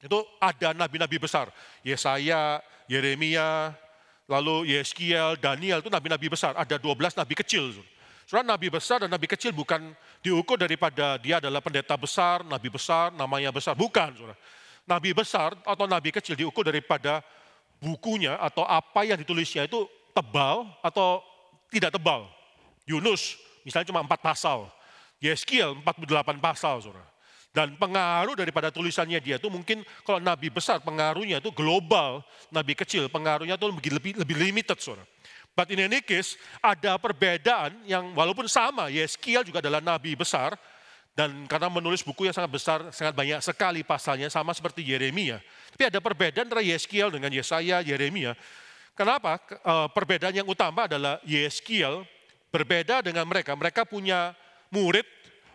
itu ada nabi-nabi besar. Yesaya, Yeremia, lalu Yeskiel, Daniel, itu nabi-nabi besar. Ada 12 nabi kecil. Saudara, nabi besar dan nabi kecil bukan diukur daripada dia adalah pendeta besar, namanya besar. Bukan, saudara. Nabi besar atau nabi kecil diukur daripada bukunya atau apa yang ditulisnya itu tebal atau tidak tebal. Yunus, misalnya cuma 4 pasal. Yeskiel 48 pasal, saudara. Dan pengaruh daripada tulisannya dia itu mungkin kalau nabi besar pengaruhnya itu global, nabi kecil pengaruhnya itu lebih limited, saudara. But in any case, ada perbedaan yang walaupun sama, Yeskiel juga adalah nabi besar, dan karena menulis buku yang sangat besar, sangat banyak sekali pasalnya, sama seperti Yeremia. Tapi ada perbedaan antara Yeskiel dengan Yesaya, Yeremia. Kenapa? Perbedaan yang utama adalah Yeskiel berbeda dengan mereka punya murid,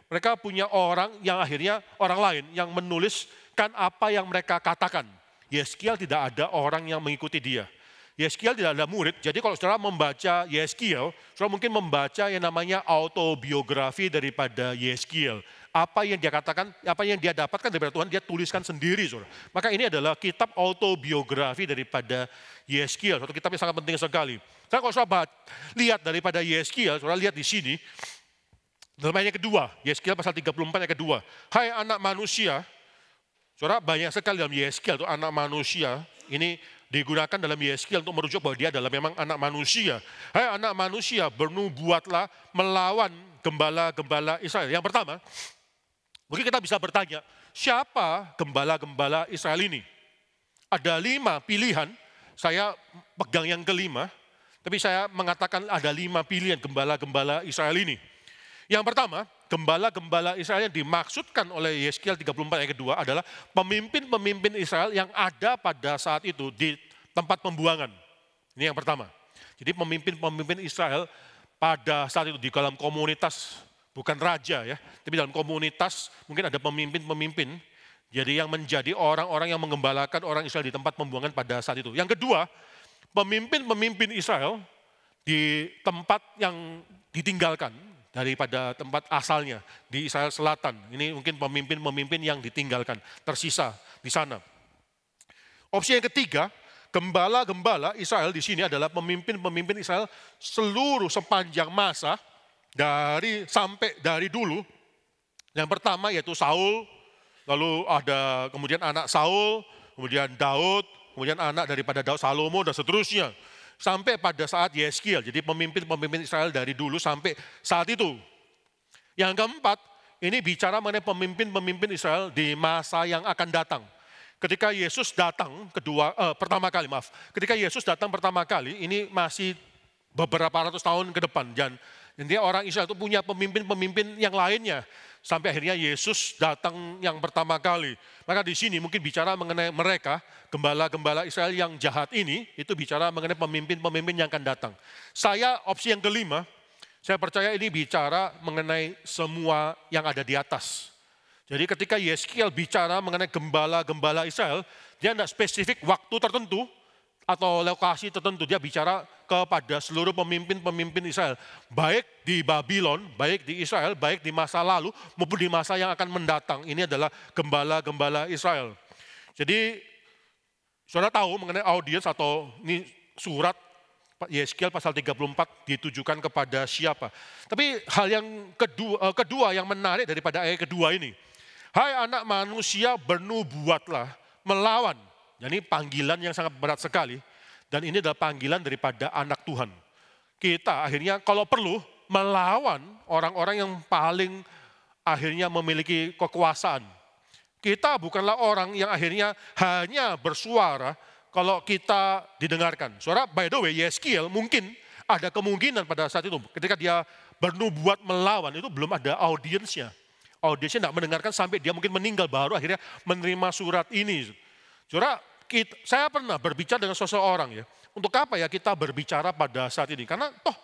mereka punya orang yang akhirnya orang lain yang menuliskan apa yang mereka katakan. Yeskiel tidak ada orang yang mengikuti dia. Yeskiel tidak ada murid, jadi kalau saudara membaca Yeskiel, saudara mungkin membaca yang namanya autobiografi daripada Yeskiel. Apa yang dia katakan, apa yang dia dapatkan daripada Tuhan, dia tuliskan sendiri, saudara. Maka ini adalah kitab autobiografi daripada Yeskiel, satu kitab yang sangat penting sekali. Kalau saudara lihat daripada Yeskiel, saudara lihat di sini, dalam ayat kedua, Yeskiel pasal 34 ayat kedua. Hai anak manusia, saudara banyak sekali dalam Yeskiel itu anak manusia, ini digunakan dalam Yeskiel untuk merujuk bahwa dia adalah memang anak manusia. Hai anak manusia, bernubuatlah melawan gembala-gembala Israel. Yang pertama, mungkin kita bisa bertanya, siapa gembala-gembala Israel ini? Ada 5 pilihan, saya pegang yang kelima, tapi saya mengatakan ada 5 pilihan gembala-gembala Israel ini. Yang pertama, gembala-gembala Israel yang dimaksudkan oleh Yeskiel 34 ayat kedua adalah pemimpin-pemimpin Israel yang ada pada saat itu di tempat pembuangan. Ini yang pertama. Jadi pemimpin-pemimpin Israel pada saat itu di dalam komunitas, bukan raja ya, tapi dalam komunitas mungkin ada pemimpin-pemimpin. Jadi yang menjadi orang-orang yang mengembalakan orang Israel di tempat pembuangan pada saat itu. Yang kedua, pemimpin-pemimpin Israel di tempat yang ditinggalkan, daripada tempat asalnya di Israel Selatan. Ini mungkin pemimpin-pemimpin yang ditinggalkan, tersisa di sana. Opsi yang ketiga, gembala-gembala Israel di sini adalah pemimpin-pemimpin Israel seluruh sepanjang masa dari dulu. Yang pertama yaitu Saul, lalu ada kemudian anak Saul, kemudian Daud, kemudian anak daripada Daud Salomo dan seterusnya. Sampai pada saat Yeskiel, jadi pemimpin-pemimpin Israel dari dulu sampai saat itu. Yang keempat, ini bicara mengenai pemimpin-pemimpin Israel di masa yang akan datang. Ketika Yesus datang ketika Yesus datang pertama kali, ini masih beberapa ratus tahun ke depan. Dan intinya orang Israel itu punya pemimpin-pemimpin yang lainnya. Sampai akhirnya Yesus datang yang pertama kali. Maka di sini mungkin bicara mengenai mereka, gembala-gembala Israel yang jahat ini, itu bicara mengenai pemimpin-pemimpin yang akan datang. Saya opsi yang kelima, saya percaya ini bicara mengenai semua yang ada di atas. Jadi ketika Yeskiel bicara mengenai gembala-gembala Israel, dia tidak spesifik waktu tertentu atau lokasi tertentu, dia bicara kepada seluruh pemimpin-pemimpin Israel. Baik di Babylon, baik di Israel, baik di masa lalu, maupun di masa yang akan mendatang. Ini adalah gembala-gembala Israel. Jadi Saudara tahu mengenai audiens atau ini surat Yeskiel pasal 34 ditujukan kepada siapa. Tapi hal yang kedua yang menarik daripada ayat kedua ini. Hai anak manusia, bernubuatlah melawan. Jadi panggilan yang sangat berat sekali. Dan ini adalah panggilan daripada anak Tuhan. Kita akhirnya kalau perlu melawan orang-orang yang paling akhirnya memiliki kekuasaan. Kita bukanlah orang yang akhirnya hanya bersuara kalau kita didengarkan. Saudara, by the way, Yeskiel mungkin ada kemungkinan pada saat itu, ketika dia bernubuat melawan, itu belum ada audiensnya. Audiensnya tidak mendengarkan sampai dia mungkin meninggal, baru akhirnya menerima surat ini. Saudara, saya pernah berbicara dengan seseorang ya, untuk apa ya kita berbicara pada saat ini? Karena toh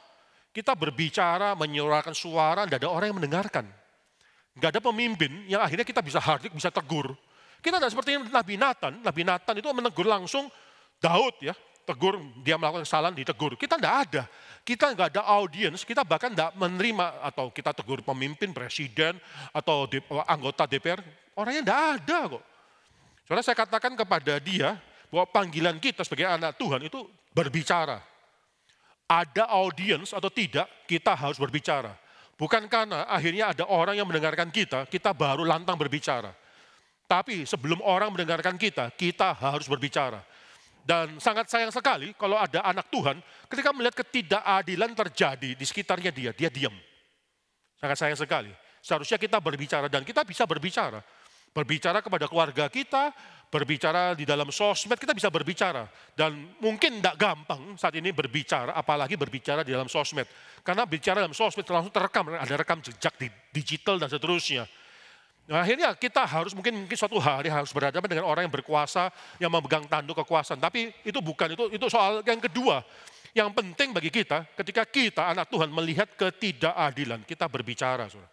kita berbicara, menyuarakan suara, tidak ada orang yang mendengarkan. Nggak ada pemimpin yang akhirnya kita bisa hardik, bisa tegur. Kita tidak seperti Nabi Nathan. Nabi Nathan itu menegur langsung Daud ya. Tegur, dia melakukan kesalahan, ditegur. Kita tidak ada. Kita nggak ada audiens, kita bahkan tidak menerima. Atau kita tegur pemimpin, presiden, atau anggota DPR. Orangnya tidak ada kok. Soalnya saya katakan kepada dia, bahwa panggilan kita sebagai anak Tuhan itu berbicara. Ada audiens atau tidak, kita harus berbicara. Bukan karena akhirnya ada orang yang mendengarkan kita, kita baru lantang berbicara. Tapi sebelum orang mendengarkan kita, kita harus berbicara. Dan sangat sayang sekali kalau ada anak Tuhan, ketika melihat ketidakadilan terjadi di sekitarnya dia diam. Sangat sayang sekali. Seharusnya kita berbicara dan kita bisa berbicara. Berbicara kepada keluarga kita, berbicara di dalam sosmed, kita bisa berbicara. Dan mungkin tidak gampang saat ini berbicara, apalagi berbicara di dalam sosmed. Karena bicara dalam sosmed langsung terekam, ada rekam jejak di digital dan seterusnya. Nah, akhirnya kita harus mungkin suatu hari harus berhadapan dengan orang yang berkuasa, yang memegang tanduk kekuasaan. Tapi itu bukan, itu soal yang kedua. Yang penting bagi kita, ketika kita anak Tuhan melihat ketidakadilan, kita berbicara. Saudara.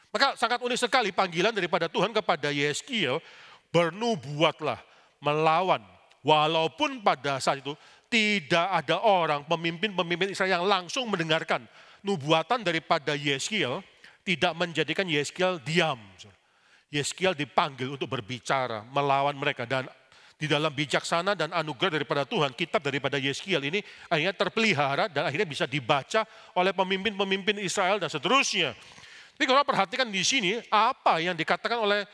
Maka sangat unik sekali panggilan daripada Tuhan kepada Yeskiel, bernubuatlah melawan. Walaupun pada saat itu tidak ada orang, pemimpin-pemimpin Israel yang langsung mendengarkan nubuatan daripada Yeskiel, tidak menjadikan Yeskiel diam. Yeskiel dipanggil untuk berbicara, melawan mereka. Dan di dalam bijaksana dan anugerah daripada Tuhan, kitab daripada Yeskiel ini akhirnya terpelihara dan akhirnya bisa dibaca oleh pemimpin-pemimpin Israel dan seterusnya. Tapi kalau perhatikan di sini, apa yang dikatakan oleh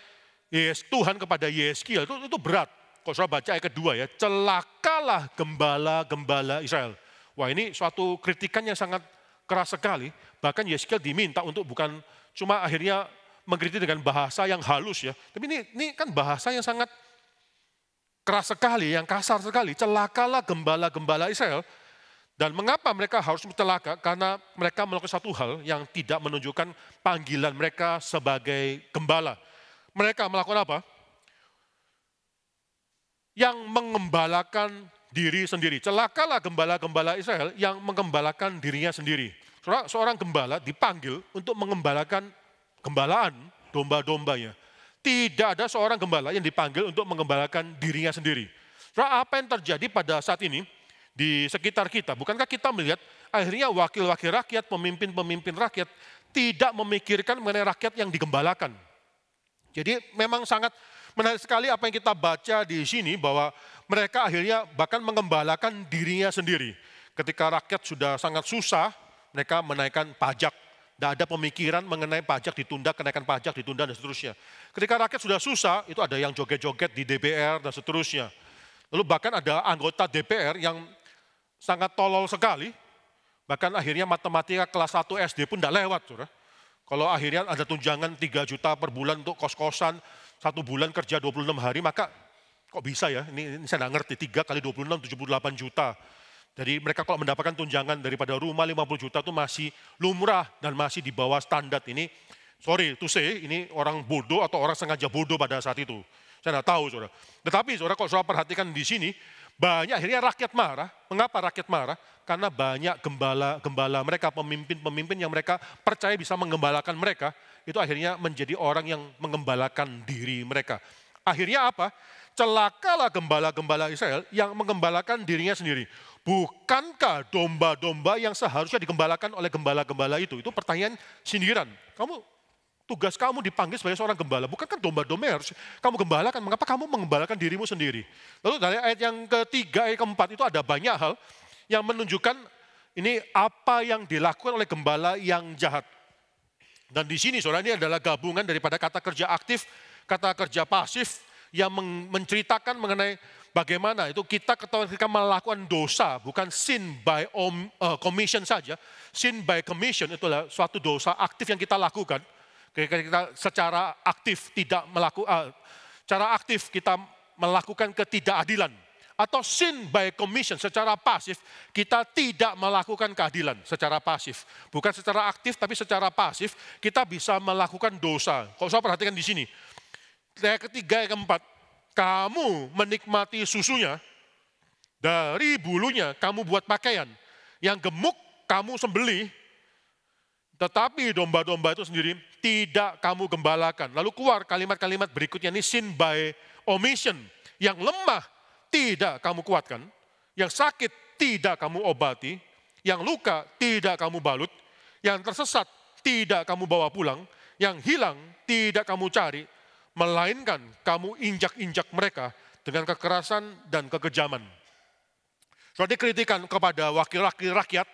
Tuhan kepada Yeskiel itu berat. Kalau saudara baca ayat kedua ya, celakalah gembala-gembala Israel. Wah, ini suatu kritikan yang sangat keras sekali. Bahkan Yeskiel diminta untuk bukan cuma akhirnya mengkritik dengan bahasa yang halus ya. Tapi ini kan bahasa yang sangat keras sekali, yang kasar sekali. Celakalah gembala-gembala Israel. Dan mengapa mereka harus celaka? Karena mereka melakukan satu hal yang tidak menunjukkan panggilan mereka sebagai gembala. Mereka melakukan apa? Yang mengembalakan diri sendiri. Celakalah gembala-gembala Israel yang mengembalakan dirinya sendiri. Seorang gembala dipanggil untuk mengembalakan gembalaan domba-dombanya. Tidak ada seorang gembala yang dipanggil untuk mengembalakan dirinya sendiri. Apa yang terjadi pada saat ini di sekitar kita? Bukankah kita melihat akhirnya wakil-wakil rakyat, pemimpin-pemimpin rakyat tidak memikirkan mengenai rakyat yang digembalakan. Jadi memang sangat menarik sekali apa yang kita baca di sini bahwa mereka akhirnya bahkan mengembalakan dirinya sendiri. Ketika rakyat sudah sangat susah, mereka menaikkan pajak. Tidak ada pemikiran mengenai pajak ditunda, kenaikan pajak ditunda dan seterusnya. Ketika rakyat sudah susah, itu ada yang joget-joget di DPR dan seterusnya. Lalu bahkan ada anggota DPR yang sangat tolol sekali. Bahkan akhirnya matematika kelas 1 SD pun tidak lewat. Saudara. Kalau akhirnya ada tunjangan 3 juta per bulan untuk kos-kosan, 1 bulan kerja 26 hari, maka kok bisa ya? Ini saya tidak ngerti, 3 kali 26, 78 juta. Jadi mereka kalau mendapatkan tunjangan daripada rumah 50 juta itu masih lumrah dan masih di bawah standar. Ini, sorry to say, ini orang bodoh atau orang sengaja bodoh pada saat itu. Saya tidak tahu, saudara. Tetapi saudara, kalau saudara perhatikan di sini, banyak akhirnya rakyat marah. Mengapa rakyat marah? Karena banyak gembala mereka, pemimpin-pemimpin yang mereka percaya bisa menggembalakan mereka, itu akhirnya menjadi orang yang mengembalakan diri mereka. Akhirnya apa? Celakalah gembala-gembala Israel yang mengembalakan dirinya sendiri. Bukankah domba-domba yang seharusnya digembalakan oleh gembala-gembala itu? Itu pertanyaan sindiran. tugas kamu dipanggil sebagai seorang gembala. Bukankah domba-domba yang harus kamu gembalakan? Mengapa kamu mengembalakan dirimu sendiri? Lalu dari ayat yang ketiga, ayat keempat itu ada banyak hal yang menunjukkan ini apa yang dilakukan oleh gembala yang jahat. Dan di sini saudara, ini adalah gabungan daripada kata kerja aktif, kata kerja pasif yang menceritakan mengenai bagaimana itu kita ketika melakukan dosa, bukan sin by commission saja. Sin by commission itu adalah suatu dosa aktif yang kita lakukan. Kita secara aktif kita melakukan ketidakadilan. Atau sin by commission, secara pasif kita tidak melakukan keadilan secara pasif. Bukan secara aktif tapi secara pasif kita bisa melakukan dosa. Kalau saya perhatikan di sini, ayat ketiga, ayat keempat, kamu menikmati susunya, dari bulunya kamu buat pakaian, yang gemuk kamu sembelih, tetapi domba-domba itu sendiri tidak kamu gembalakan. Lalu keluar kalimat-kalimat berikutnya ini, sin by omission, yang lemah tidak kamu kuatkan, yang sakit tidak kamu obati, yang luka tidak kamu balut, yang tersesat tidak kamu bawa pulang, yang hilang tidak kamu cari, melainkan kamu injak-injak mereka dengan kekerasan dan kekejaman. Sudah dikritikan kepada wakil-wakil rakyat,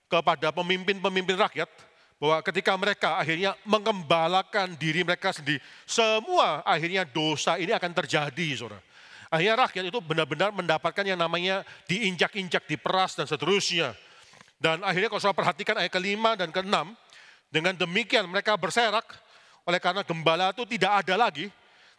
kepada pemimpin-pemimpin rakyat, bahwa ketika mereka akhirnya mengembalakan diri mereka sendiri, semua akhirnya dosa ini akan terjadi, saudara. Akhirnya rakyat itu benar-benar mendapatkan yang namanya diinjak-injak, diperas, dan seterusnya. Dan akhirnya kalau saya perhatikan ayat ke-5 dan ke-6, dengan demikian mereka berserak, oleh karena gembala itu tidak ada lagi.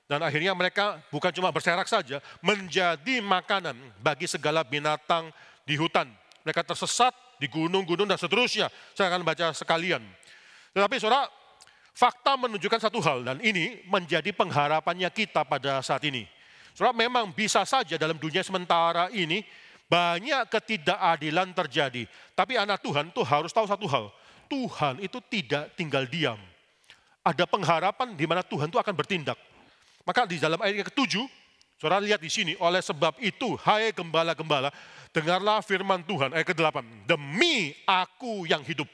Dan akhirnya mereka bukan cuma berserak saja, menjadi makanan bagi segala binatang di hutan. Mereka tersesat di gunung-gunung dan seterusnya. Saya akan baca sekalian. Tetapi saudara, fakta menunjukkan satu hal, dan ini menjadi pengharapannya kita pada saat ini. Saudara, memang bisa saja dalam dunia sementara ini banyak ketidakadilan terjadi. Tapi anak Tuhan tuh harus tahu satu hal, Tuhan itu tidak tinggal diam. Ada pengharapan di mana Tuhan itu akan bertindak. Maka di dalam ayat yang ke-7, saudara lihat di sini, oleh sebab itu, hai gembala-gembala, dengarlah firman Tuhan, ayat ke-8, demi aku yang hidup.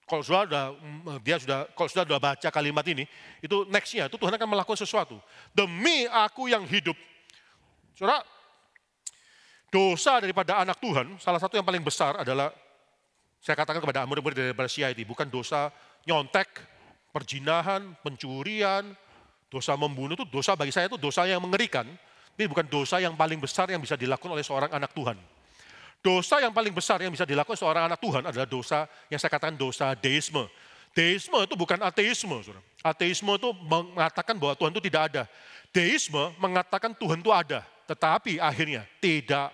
Kalau saudara sudah baca kalimat ini, itu nextnya, itu Tuhan akan melakukan sesuatu. Demi aku yang hidup. Saudara, dosa daripada anak Tuhan, salah satu yang paling besar adalah, saya katakan kepada murid-murid daripada CIT, bukan dosa nyontek, perjinahan, pencurian, dosa membunuh itu dosa bagi saya itu dosa yang mengerikan, tapi bukan dosa yang paling besar yang bisa dilakukan oleh seorang anak Tuhan. Dosa yang paling besar yang bisa dilakukan seorang anak Tuhan adalah dosa yang saya katakan dosa deisme. Deisme itu bukan ateisme. Saudara. Ateisme itu mengatakan bahwa Tuhan itu tidak ada. Deisme mengatakan Tuhan itu ada, tetapi akhirnya tidak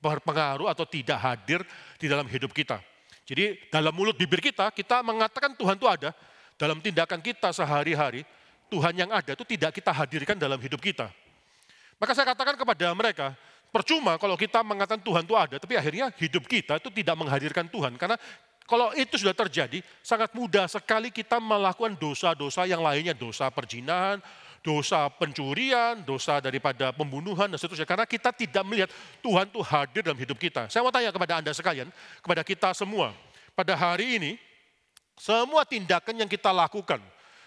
berpengaruh atau tidak hadir di dalam hidup kita. Jadi dalam mulut bibir kita mengatakan Tuhan itu ada, dalam tindakan kita sehari-hari, Tuhan yang ada itu tidak kita hadirkan dalam hidup kita. Maka saya katakan kepada mereka, percuma kalau kita mengatakan Tuhan itu ada, tapi akhirnya hidup kita itu tidak menghadirkan Tuhan. Karena kalau itu sudah terjadi, sangat mudah sekali kita melakukan dosa-dosa yang lainnya, dosa perzinahan, dosa pencurian, dosa daripada pembunuhan, dan seterusnya. Karena kita tidak melihat Tuhan itu hadir dalam hidup kita. Saya mau tanya kepada Anda sekalian, kepada kita semua, pada hari ini, semua tindakan yang kita lakukan,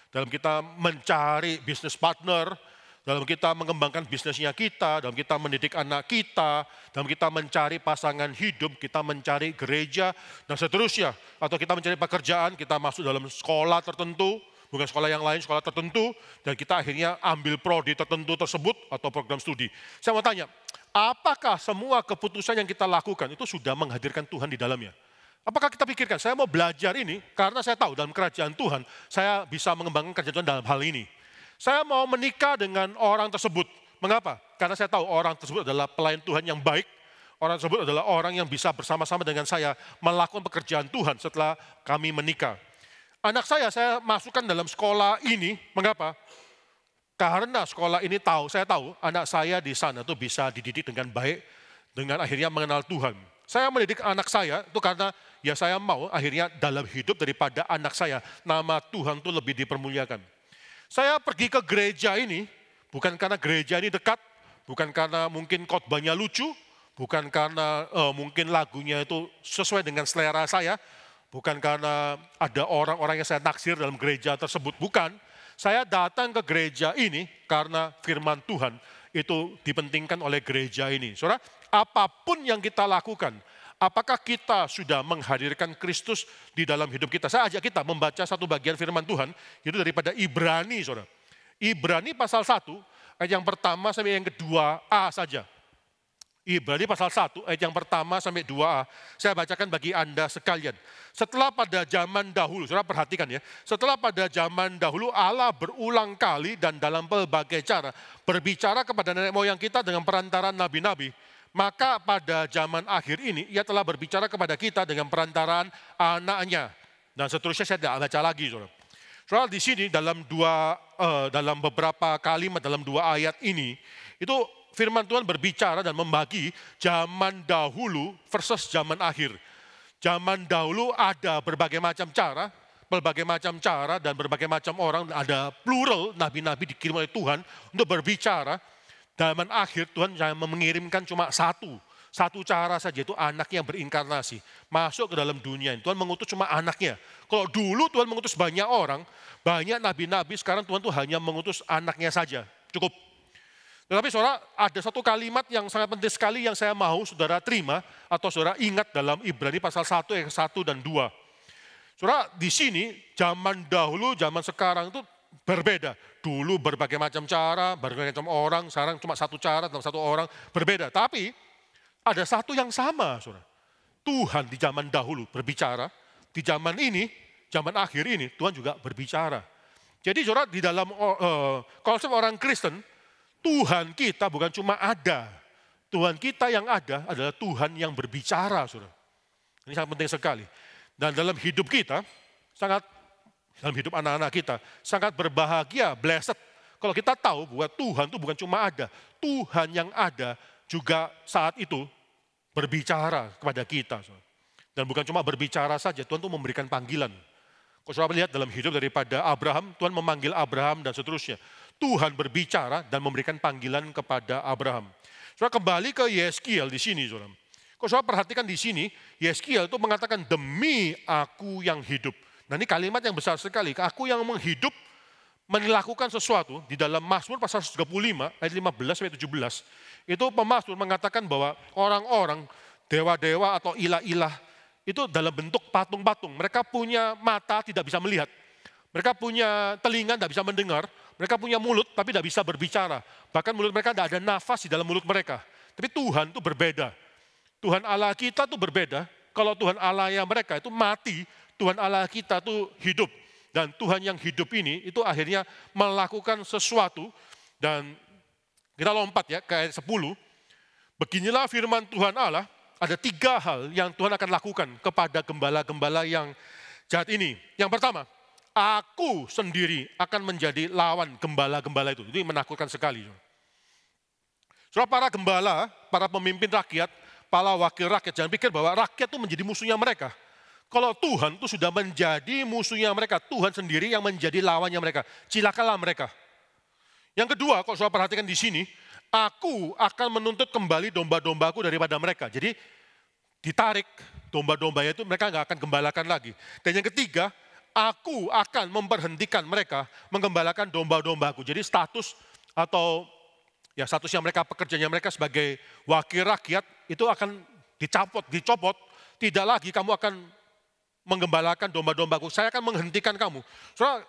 dalam kita mencari bisnis partner, dalam kita mengembangkan bisnisnya kita, dalam kita mendidik anak kita, dalam kita mencari pasangan hidup, kita mencari gereja, dan seterusnya. Atau kita mencari pekerjaan, kita masuk dalam sekolah tertentu, bukan sekolah yang lain, sekolah tertentu, dan kita akhirnya ambil prodi tertentu tersebut atau program studi. Saya mau tanya, apakah semua keputusan yang kita lakukan itu sudah menghadirkan Tuhan di dalamnya? Apakah kita pikirkan, saya mau belajar ini karena saya tahu dalam kerajaan Tuhan, saya bisa mengembangkan kerajaan Tuhan dalam hal ini. Saya mau menikah dengan orang tersebut. Mengapa? Karena saya tahu orang tersebut adalah pelayan Tuhan yang baik. Orang tersebut adalah orang yang bisa bersama-sama dengan saya melakukan pekerjaan Tuhan setelah kami menikah. Anak saya masukkan dalam sekolah ini. Mengapa? Karena sekolah ini saya tahu anak saya di sana itu bisa dididik dengan baik, dengan akhirnya mengenal Tuhan. Saya mendidik anak saya itu karena ya saya mau akhirnya dalam hidup daripada anak saya, nama Tuhan itu lebih dipermuliakan. Saya pergi ke gereja ini, bukan karena gereja ini dekat, bukan karena mungkin khotbahnya lucu, bukan karena mungkin lagunya itu sesuai dengan selera saya, bukan karena ada orang-orang yang saya naksir dalam gereja tersebut, bukan. Saya datang ke gereja ini karena firman Tuhan itu dipentingkan oleh gereja ini. Saudara, apapun yang kita lakukan, apakah kita sudah menghadirkan Kristus di dalam hidup kita? Saya ajak kita membaca satu bagian firman Tuhan, itu daripada Ibrani, saudara. Ibrani pasal 1, ayat yang pertama sampai yang kedua A saja. Ibrani pasal 1 ayat yang pertama sampai 2a. Saya bacakan bagi Anda sekalian. Setelah pada zaman dahulu, saudara perhatikan ya. Setelah pada zaman dahulu Allah berulang kali dan dalam berbagai cara berbicara kepada nenek moyang kita dengan perantaraan nabi-nabi. Maka pada zaman akhir ini ia telah berbicara kepada kita dengan perantaraan anaknya. Dan seterusnya saya tidak baca lagi, saudara. Saudara, di sini dalam beberapa kalimat dalam 2 ayat ini, itu firman Tuhan berbicara dan membagi zaman dahulu versus zaman akhir. Zaman dahulu ada berbagai macam cara dan berbagai macam orang, ada plural nabi-nabi dikirim oleh Tuhan untuk berbicara. Zaman akhir Tuhan hanya mengirimkan cuma satu cara saja, itu anaknya yang berinkarnasi. Masuk ke dalam dunia ini, Tuhan mengutus cuma anaknya. Kalau dulu Tuhan mengutus banyak orang, banyak nabi-nabi, sekarang Tuhan tuh hanya mengutus anaknya saja, cukup. Tetapi saudara, ada satu kalimat yang sangat penting sekali yang saya mau saudara terima atau saudara ingat dalam Ibrani pasal 1 ayat 1 dan 2. Saudara, di sini zaman dahulu, zaman sekarang itu berbeda. Dulu berbagai macam cara, berbagai macam orang, sekarang cuma satu cara dalam satu orang, berbeda. Tapi ada satu yang sama, saudara. Tuhan di zaman dahulu berbicara, di zaman ini, zaman akhir ini, Tuhan juga berbicara. Jadi saudara, di dalam konsep orang Kristen, Tuhan kita bukan cuma ada. Tuhan kita yang ada adalah Tuhan yang berbicara, saudara. Ini sangat penting sekali. Dan dalam hidup kita, dalam hidup anak-anak kita, sangat berbahagia, blessed. Kalau kita tahu bahwa Tuhan itu bukan cuma ada. Tuhan yang ada juga saat itu berbicara kepada kita. Saudara. Dan bukan cuma berbicara saja, Tuhan itu memberikan panggilan. Kalau saudara lihat dalam hidup daripada Abraham, Tuhan memanggil Abraham dan seterusnya. Tuhan berbicara dan memberikan panggilan kepada Abraham. Saudara, kembali ke Yeskiel di sini, saudara. Kalau saudara perhatikan di sini, Yeskiel itu mengatakan demi aku yang hidup. Nah, ini kalimat yang besar sekali. Aku yang menghidup melakukan sesuatu di dalam Mazmur pasal 35 ayat 15 sampai 17. Itu pemazmur mengatakan bahwa orang-orang dewa-dewa atau ilah-ilah itu dalam bentuk patung-patung. Mereka punya mata tidak bisa melihat. Mereka punya telinga tidak bisa mendengar. Mereka punya mulut tapi tidak bisa berbicara. Bahkan mulut mereka tidak ada nafas di dalam mulut mereka. Tapi Tuhan itu berbeda. Tuhan Allah kita itu berbeda. Kalau Tuhan Allah yang mereka itu mati, Tuhan Allah kita itu hidup. Dan Tuhan yang hidup ini itu akhirnya melakukan sesuatu. Dan kita lompat ya ke ayat 10. Beginilah firman Tuhan Allah, ada 3 hal yang Tuhan akan lakukan kepada gembala-gembala yang jahat ini. Yang pertama, aku sendiri akan menjadi lawan gembala-gembala itu. Itu menakutkan sekali. Soalnya para gembala, para pemimpin rakyat, para wakil rakyat, jangan pikir bahwa rakyat itu menjadi musuhnya mereka. Kalau Tuhan itu sudah menjadi musuhnya mereka, Tuhan sendiri yang menjadi lawannya mereka. Cilakalah mereka. Yang kedua, kalau saya perhatikan di sini, aku akan menuntut kembali domba-dombaku daripada mereka. Jadi ditarik domba-dombanya itu mereka nggak akan gembalakan lagi. Dan yang ketiga, aku akan memberhentikan mereka menggembalakan domba-dombaku. Jadi status atau ya statusnya mereka, pekerjaannya mereka sebagai wakil rakyat itu akan dicopot. Tidak lagi kamu akan menggembalakan domba-dombaku, saya akan menghentikan kamu. Soalnya,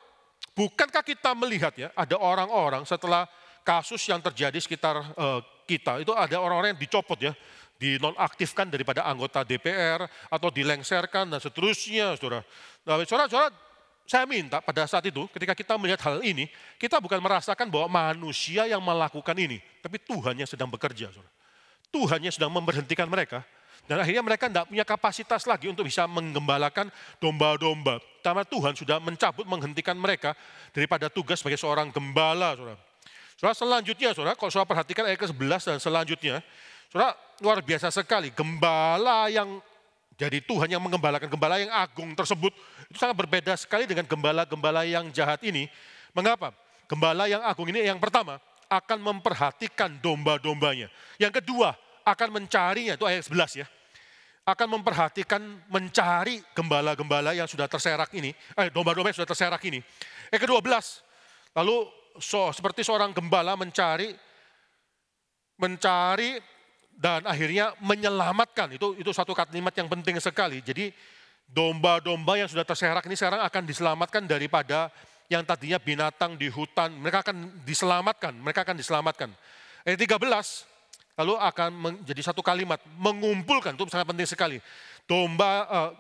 bukankah kita melihat ya, ada orang-orang setelah kasus yang terjadi sekitar kita, itu ada orang-orang yang dicopot ya, dinonaktifkan daripada anggota DPR, atau dilengserkan dan seterusnya, saudara. Nah, saudara, saya minta pada saat itu, ketika kita melihat hal ini, kita bukan merasakan bahwa manusia yang melakukan ini, tapi Tuhan yang sedang bekerja, saudara. Tuhan yang sedang memberhentikan mereka, dan akhirnya mereka tidak punya kapasitas lagi untuk bisa menggembalakan domba-domba. Karena Tuhan sudah mencabut, menghentikan mereka daripada tugas sebagai seorang gembala, saudara. Saudara, selanjutnya, saudara, kalau saudara perhatikan ayat ke-11 dan selanjutnya, saudara, luar biasa sekali. Gembala yang jadi Tuhan yang menggembalakan, gembala yang agung tersebut, itu sangat berbeda sekali dengan gembala-gembala yang jahat ini. Mengapa? Gembala yang agung ini yang pertama, akan memperhatikan domba-dombanya. Yang kedua, akan mencarinya, itu ayat 11 ya. akan memperhatikan, mencari gembala-gembala yang sudah terserak ini, domba-domba yang sudah terserak ini. Yang ke-12, lalu seperti seorang gembala mencari dan akhirnya menyelamatkan. Itu satu kalimat yang penting sekali. Jadi domba-domba yang sudah terserak ini sekarang akan diselamatkan daripada yang tadinya binatang di hutan. Mereka akan diselamatkan. Ayat 13, lalu akan menjadi satu kalimat, mengumpulkan, itu sangat penting sekali.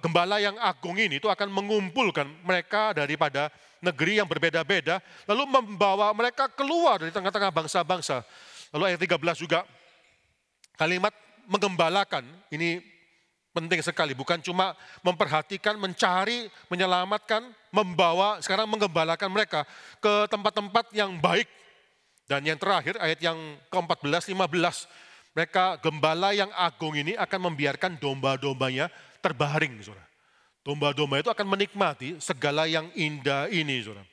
Gembala yang agung ini itu akan mengumpulkan mereka daripada negeri yang berbeda-beda, lalu membawa mereka keluar dari tengah-tengah bangsa-bangsa. Lalu ayat 13 juga, kalimat menggembalakan, ini penting sekali, bukan cuma memperhatikan, mencari, menyelamatkan, membawa, sekarang menggembalakan mereka ke tempat-tempat yang baik. Dan yang terakhir, ayat yang ke-14, 15, mereka gembala yang agung ini akan membiarkan domba-dombanya terbaring, saudara. Domba-domba itu akan menikmati segala yang indah ini, saudara.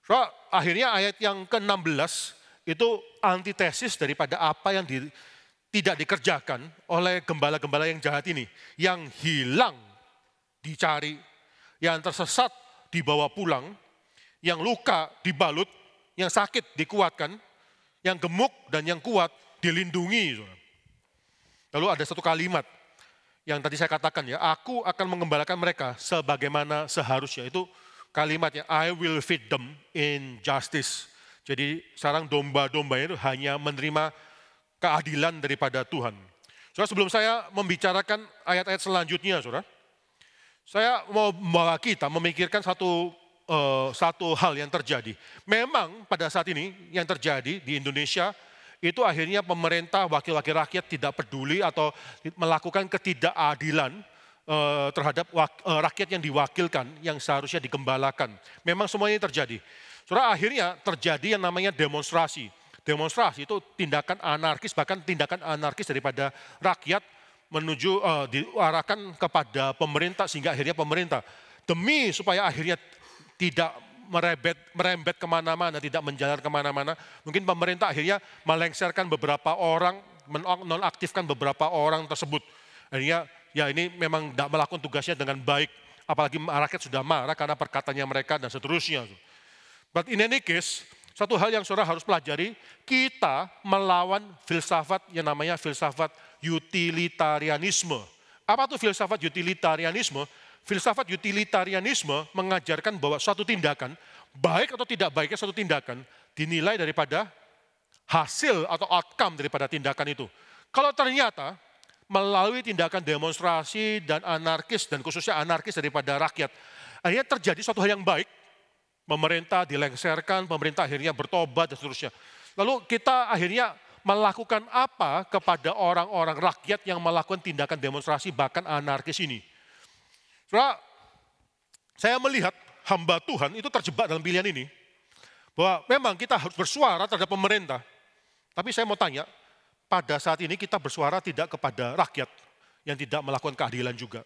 So, akhirnya ayat yang ke-16 itu antitesis daripada apa yang tidak dikerjakan oleh gembala-gembala yang jahat ini. Yang hilang dicari, yang tersesat dibawa pulang, yang luka dibalut, yang sakit dikuatkan, yang gemuk dan yang kuat dilindungi. Lalu ada satu kalimat yang tadi saya katakan ya, aku akan mengembalakan mereka sebagaimana seharusnya. Itu kalimatnya, I will feed them in justice. Jadi sekarang domba-dombanya itu hanya menerima keadilan daripada Tuhan. Saudara, sebelum saya membicarakan ayat-ayat selanjutnya, saudara, saya mau membawa kita memikirkan satu hal yang terjadi. Memang pada saat ini yang terjadi di Indonesia, itu akhirnya pemerintah, wakil-wakil rakyat tidak peduli atau melakukan ketidakadilan terhadap rakyat yang diwakilkan, yang seharusnya digembalakan. Memang semuanya terjadi. Saudara, akhirnya terjadi yang namanya demonstrasi. Demonstrasi itu tindakan anarkis, bahkan tindakan anarkis daripada rakyat menuju diarahkan kepada pemerintah, sehingga akhirnya pemerintah demi supaya akhirnya tidak merembet kemana-mana, tidak menjalar kemana-mana. Mungkin pemerintah akhirnya melengsarkan beberapa orang, menonaktifkan beberapa orang tersebut. Akhirnya ya ini memang tidak melakukan tugasnya dengan baik, apalagi rakyat sudah marah karena perkataannya mereka dan seterusnya. But in any case, satu hal yang saudara harus pelajari, kita melawan filsafat yang namanya filsafat utilitarianisme. Apa itu filsafat utilitarianisme? Filsafat utilitarianisme mengajarkan bahwa suatu tindakan, baik atau tidak baiknya suatu tindakan, dinilai daripada hasil atau outcome daripada tindakan itu. Kalau ternyata melalui tindakan demonstrasi dan anarkis, dan khususnya anarkis daripada rakyat, akhirnya terjadi suatu hal yang baik, pemerintah dilengsarkan, pemerintah akhirnya bertobat dan seterusnya. Lalu kita akhirnya melakukan apa kepada orang-orang rakyat yang melakukan tindakan demonstrasi bahkan anarkis ini? Saudara, saya melihat hamba Tuhan itu terjebak dalam pilihan ini. Bahwa memang kita harus bersuara terhadap pemerintah. Tapi saya mau tanya, pada saat ini kita bersuara tidak kepada rakyat yang tidak melakukan keadilan juga.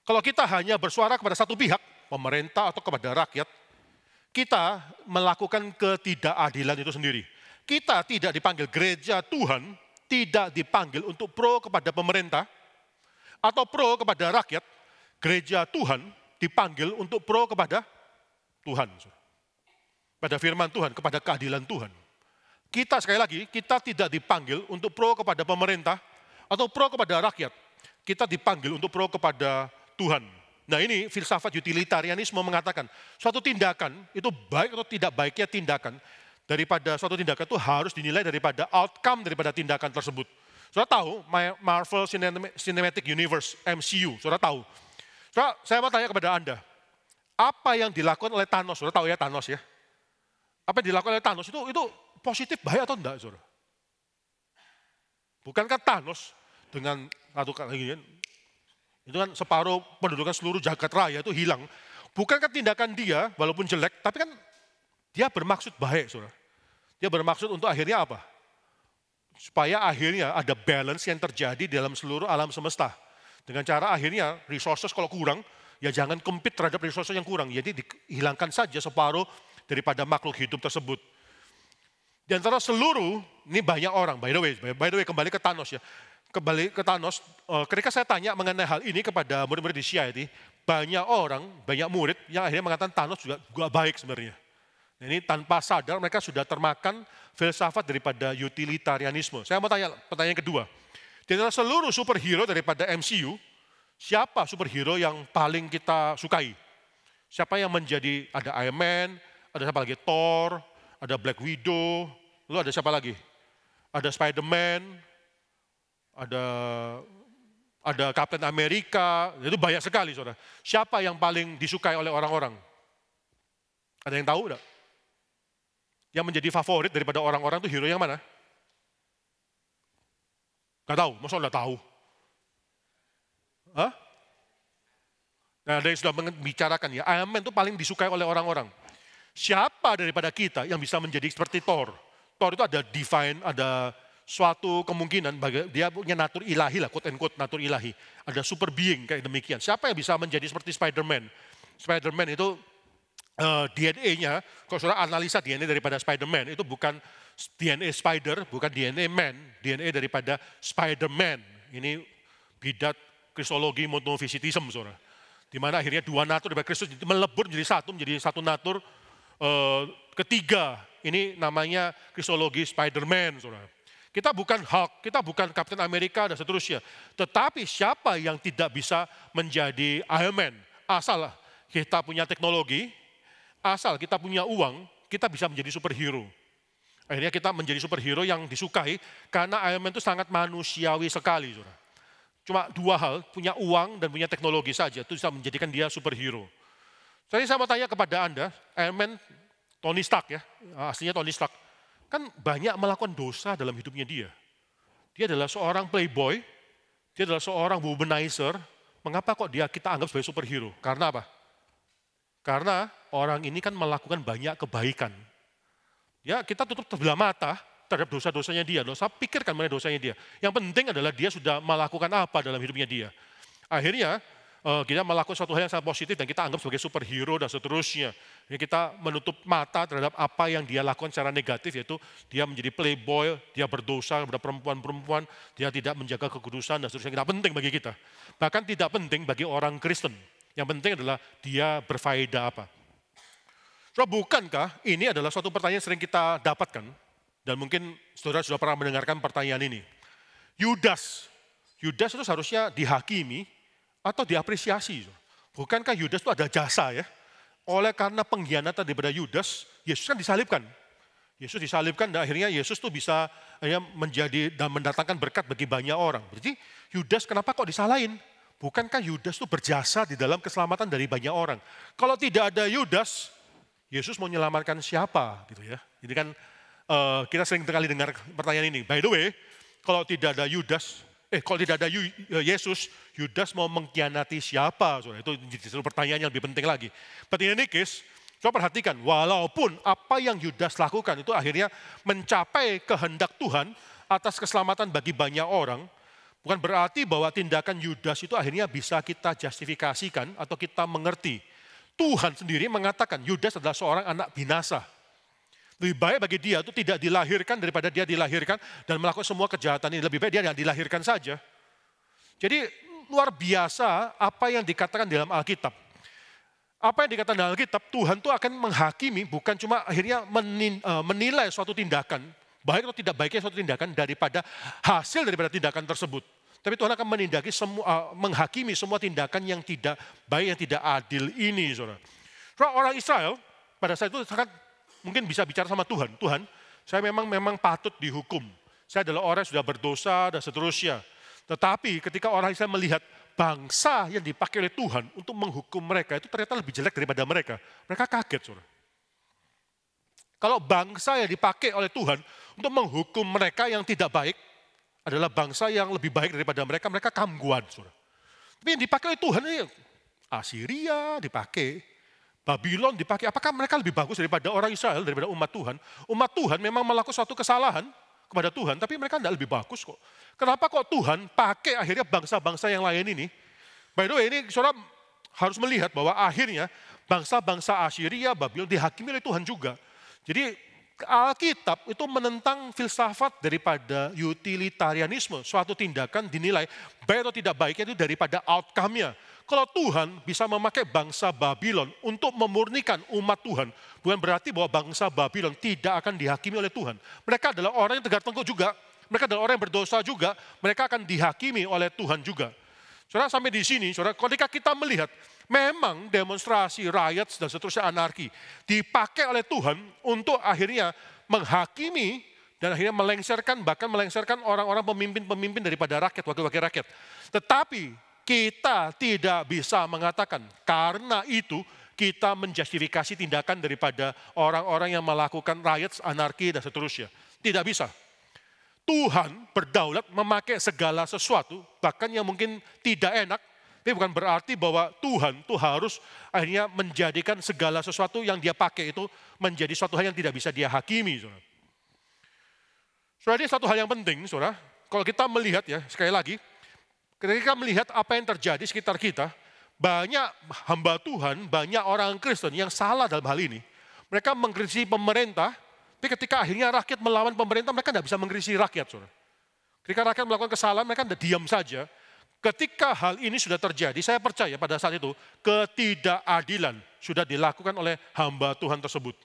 Kalau kita hanya bersuara kepada satu pihak, pemerintah atau kepada rakyat, kita melakukan ketidakadilan itu sendiri. Kita tidak dipanggil gereja Tuhan, tidak dipanggil untuk pro kepada pemerintah, atau pro kepada rakyat. Gereja Tuhan dipanggil untuk pro kepada Tuhan. Pada firman Tuhan, kepada keadilan Tuhan. Kita sekali lagi, kita tidak dipanggil untuk pro kepada pemerintah atau pro kepada rakyat. Kita dipanggil untuk pro kepada Tuhan. Nah ini filsafat utilitarianisme mengatakan, suatu tindakan itu baik atau tidak baiknya tindakan, daripada suatu tindakan itu harus dinilai daripada outcome daripada tindakan tersebut. Saudara tahu Marvel Cinematic Universe, MCU, saudara tahu. Saudara, saya mau tanya kepada Anda, apa yang dilakukan oleh Thanos, saudara tahu ya Thanos ya? Apa yang dilakukan oleh Thanos itu positif baik atau enggak, saudara? Bukankah Thanos dengan lakukan begini, itu kan separuh pendudukan seluruh jagat raya itu hilang. Bukankah tindakan dia, walaupun jelek, tapi kan dia bermaksud baik, saudara. Dia bermaksud untuk akhirnya apa? Supaya akhirnya ada balance yang terjadi dalam seluruh alam semesta. Dengan cara akhirnya resources kalau kurang, ya jangan compete terhadap resources yang kurang. Jadi dihilangkan saja separuh daripada makhluk hidup tersebut. Di antara seluruh, ini banyak orang, by the way kembali ke Thanos ya. kembali ke Thanos, ketika saya tanya mengenai hal ini kepada murid-murid di CIT, banyak orang, banyak murid yang akhirnya mengatakan Thanos juga baik sebenarnya. Ini tanpa sadar mereka sudah termakan filsafat daripada utilitarianisme. Saya mau tanya pertanyaan kedua. Di antara seluruh superhero daripada MCU, siapa superhero yang paling kita sukai? Siapa yang menjadi, ada Iron Man, ada siapa lagi? Thor, ada Black Widow, lalu ada siapa lagi? Ada Spider-Man, ada Captain America, itu banyak sekali saudara. Siapa yang paling disukai oleh orang-orang? Ada yang tahu enggak? Yang menjadi favorit daripada orang-orang itu hero yang mana? Gak tahu, masa enggak tahu? Hah? Nah, ada yang sudah membicarakan ya, Iron Man itu paling disukai oleh orang-orang. Siapa daripada kita yang bisa menjadi seperti Thor? Thor itu ada divine, ada suatu kemungkinan, dia punya natur ilahi lah, quote and quote natur ilahi. Ada super being kayak demikian. Siapa yang bisa menjadi seperti Spider-Man? Spider-Man itu DNA-nya, kalau saudara analisa DNA daripada Spider-Man, itu bukan DNA spider, bukan DNA man, DNA daripada Spider-Man. Ini bidat kristologi monofisitism, saudara. Di mana akhirnya dua natur daripada Kristus melebur menjadi satu natur ketiga. Ini namanya kristologi Spider-Man, saudara. Kita bukan Hulk, kita bukan Captain America dan seterusnya. Tetapi siapa yang tidak bisa menjadi Iron Man? Asal kita punya teknologi, asal kita punya uang, kita bisa menjadi superhero. Akhirnya kita menjadi superhero yang disukai karena Iron Man itu sangat manusiawi sekali, saudara. Cuma dua hal, punya uang dan punya teknologi saja, itu bisa menjadikan dia superhero. Jadi saya mau tanya kepada Anda, Iron Man, Tony Stark ya, aslinya Tony Stark, kan banyak melakukan dosa dalam hidupnya dia. Dia adalah seorang playboy, dia adalah seorang womanizer, mengapa kok kita anggap sebagai superhero? Karena apa? Karena orang ini kan melakukan banyak kebaikan. Ya, kita tutup sebelah mata terhadap dosa-dosanya dia. Dosa pikirkan mengenai dosanya dia. Yang penting adalah dia sudah melakukan apa dalam hidupnya dia. Akhirnya kita melakukan suatu hal yang sangat positif dan kita anggap sebagai superhero dan seterusnya. Jadi kita menutup mata terhadap apa yang dia lakukan secara negatif, yaitu dia menjadi playboy, dia berdosa kepada perempuan-perempuan, dia tidak menjaga kekudusan dan seterusnya. Tidak penting bagi kita. Bahkan tidak penting bagi orang Kristen. Yang penting adalah dia berfaedah apa. So, bukankah ini adalah suatu pertanyaan yang sering kita dapatkan, dan mungkin saudara sudah pernah mendengarkan pertanyaan ini. Yudas itu seharusnya dihakimi atau diapresiasi. Bukankah Yudas itu ada jasa ya? Oleh karena pengkhianatan daripada Yudas, Yesus kan disalibkan. Yesus disalibkan dan akhirnya Yesus itu bisa menjadi dan mendatangkan berkat bagi banyak orang. Jadi Yudas kenapa kok disalahin? Bukankah Yudas itu berjasa di dalam keselamatan dari banyak orang? Kalau tidak ada Yudas, Yesus mau menyelamatkan siapa? Gitu ya. Jadi kan kita sering kali dengar pertanyaan ini. By the way, kalau tidak ada Yudas, kalau tidak ada Yesus, Yudas mau mengkhianati siapa? Itu jadi pertanyaan yang lebih penting lagi. Pertanyaan ini, coba perhatikan, walaupun apa yang Yudas lakukan itu akhirnya mencapai kehendak Tuhan atas keselamatan bagi banyak orang, bukan berarti bahwa tindakan Yudas itu akhirnya bisa kita justifikasikan atau kita mengerti. Tuhan sendiri mengatakan Yudas adalah seorang anak binasa. Lebih baik bagi dia itu tidak dilahirkan daripada dia dilahirkan dan melakukan semua kejahatan ini. Lebih baik dia yang dilahirkan saja. Jadi luar biasa apa yang dikatakan dalam Alkitab. Apa yang dikatakan dalam Alkitab, Tuhan itu akan menghakimi, bukan cuma akhirnya menilai suatu tindakan, baik atau tidak baiknya suatu tindakan daripada hasil daripada tindakan tersebut. Tapi Tuhan akan menghakimi semua tindakan yang tidak baik, yang tidak adil ini. Saudara. Orang Israel pada saat itu sangat mungkin bisa bicara sama Tuhan. Tuhan, saya memang patut dihukum. Saya adalah orang yang sudah berdosa dan seterusnya. Tetapi ketika orang Israel melihat bangsa yang dipakai oleh Tuhan untuk menghukum mereka, itu ternyata lebih jelek daripada mereka. Mereka kaget, saudara. Kalau bangsa yang dipakai oleh Tuhan untuk menghukum mereka yang tidak baik, adalah bangsa yang lebih baik daripada mereka, mereka kamguan, saudara. Tapi yang dipakai oleh Tuhan ini, Assyria dipakai, Babylon dipakai, apakah mereka lebih bagus daripada orang Israel, daripada umat Tuhan? Umat Tuhan memang melakukan suatu kesalahan kepada Tuhan, tapi mereka tidak lebih bagus kok. Kenapa kok Tuhan pakai akhirnya bangsa-bangsa yang lain ini? By the way, ini saudara harus melihat bahwa akhirnya bangsa-bangsa Assyria, Babylon dihakimi oleh Tuhan juga. Jadi Alkitab itu menentang filsafat daripada utilitarianisme. Suatu tindakan dinilai baik atau tidak baik itu daripada outcome-nya. Kalau Tuhan bisa memakai bangsa Babylon untuk memurnikan umat Tuhan, bukan berarti bahwa bangsa Babylon tidak akan dihakimi oleh Tuhan. Mereka adalah orang yang tegak tengkuk juga. Mereka adalah orang yang berdosa juga. Mereka akan dihakimi oleh Tuhan juga. Saudara, sampai di sini, saudara, ketika kita melihat memang demonstrasi, riots, dan seterusnya anarki dipakai oleh Tuhan untuk akhirnya menghakimi dan akhirnya bahkan melengsarkan orang-orang pemimpin-pemimpin daripada rakyat, wakil-wakil rakyat. Tetapi kita tidak bisa mengatakan karena itu kita menjustifikasi tindakan daripada orang-orang yang melakukan riots, anarki, dan seterusnya. Tidak bisa. Tuhan berdaulat memakai segala sesuatu, bahkan yang mungkin tidak enak, tapi bukan berarti bahwa Tuhan itu harus akhirnya menjadikan segala sesuatu yang dia pakai itu menjadi suatu hal yang tidak bisa dia hakimi. Saudara, ini satu hal yang penting, saudara. Kalau kita melihat ya, sekali lagi, ketika kita melihat apa yang terjadi di sekitar kita, banyak hamba Tuhan, banyak orang Kristen yang salah dalam hal ini. Mereka mengkritisi pemerintah, tapi ketika akhirnya rakyat melawan pemerintah, mereka tidak bisa mengkritisi rakyat. Saudara. Ketika rakyat melakukan kesalahan, mereka tidak diam saja. Ketika hal ini sudah terjadi, saya percaya pada saat itu, ketidakadilan sudah dilakukan oleh hamba Tuhan tersebut.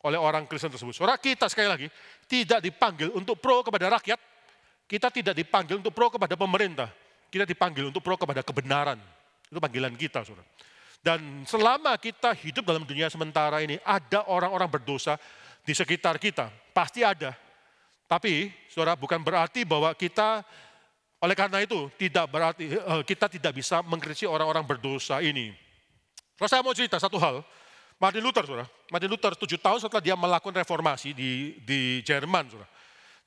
Oleh orang Kristen tersebut. Saudara, kita sekali lagi tidak dipanggil untuk pro kepada rakyat, kita tidak dipanggil untuk pro kepada pemerintah, kita dipanggil untuk pro kepada kebenaran. Itu panggilan kita, saudara. Dan selama kita hidup dalam dunia sementara ini, ada orang-orang berdosa di sekitar kita, pasti ada. Tapi, saudara, bukan berarti bahwa kita, oleh karena itu, tidak berarti kita tidak bisa mengkritisi orang-orang berdosa ini. Terus saya mau cerita satu hal, Martin Luther, saudara. Martin Luther 7 tahun setelah dia melakukan reformasi di Jerman, saudara.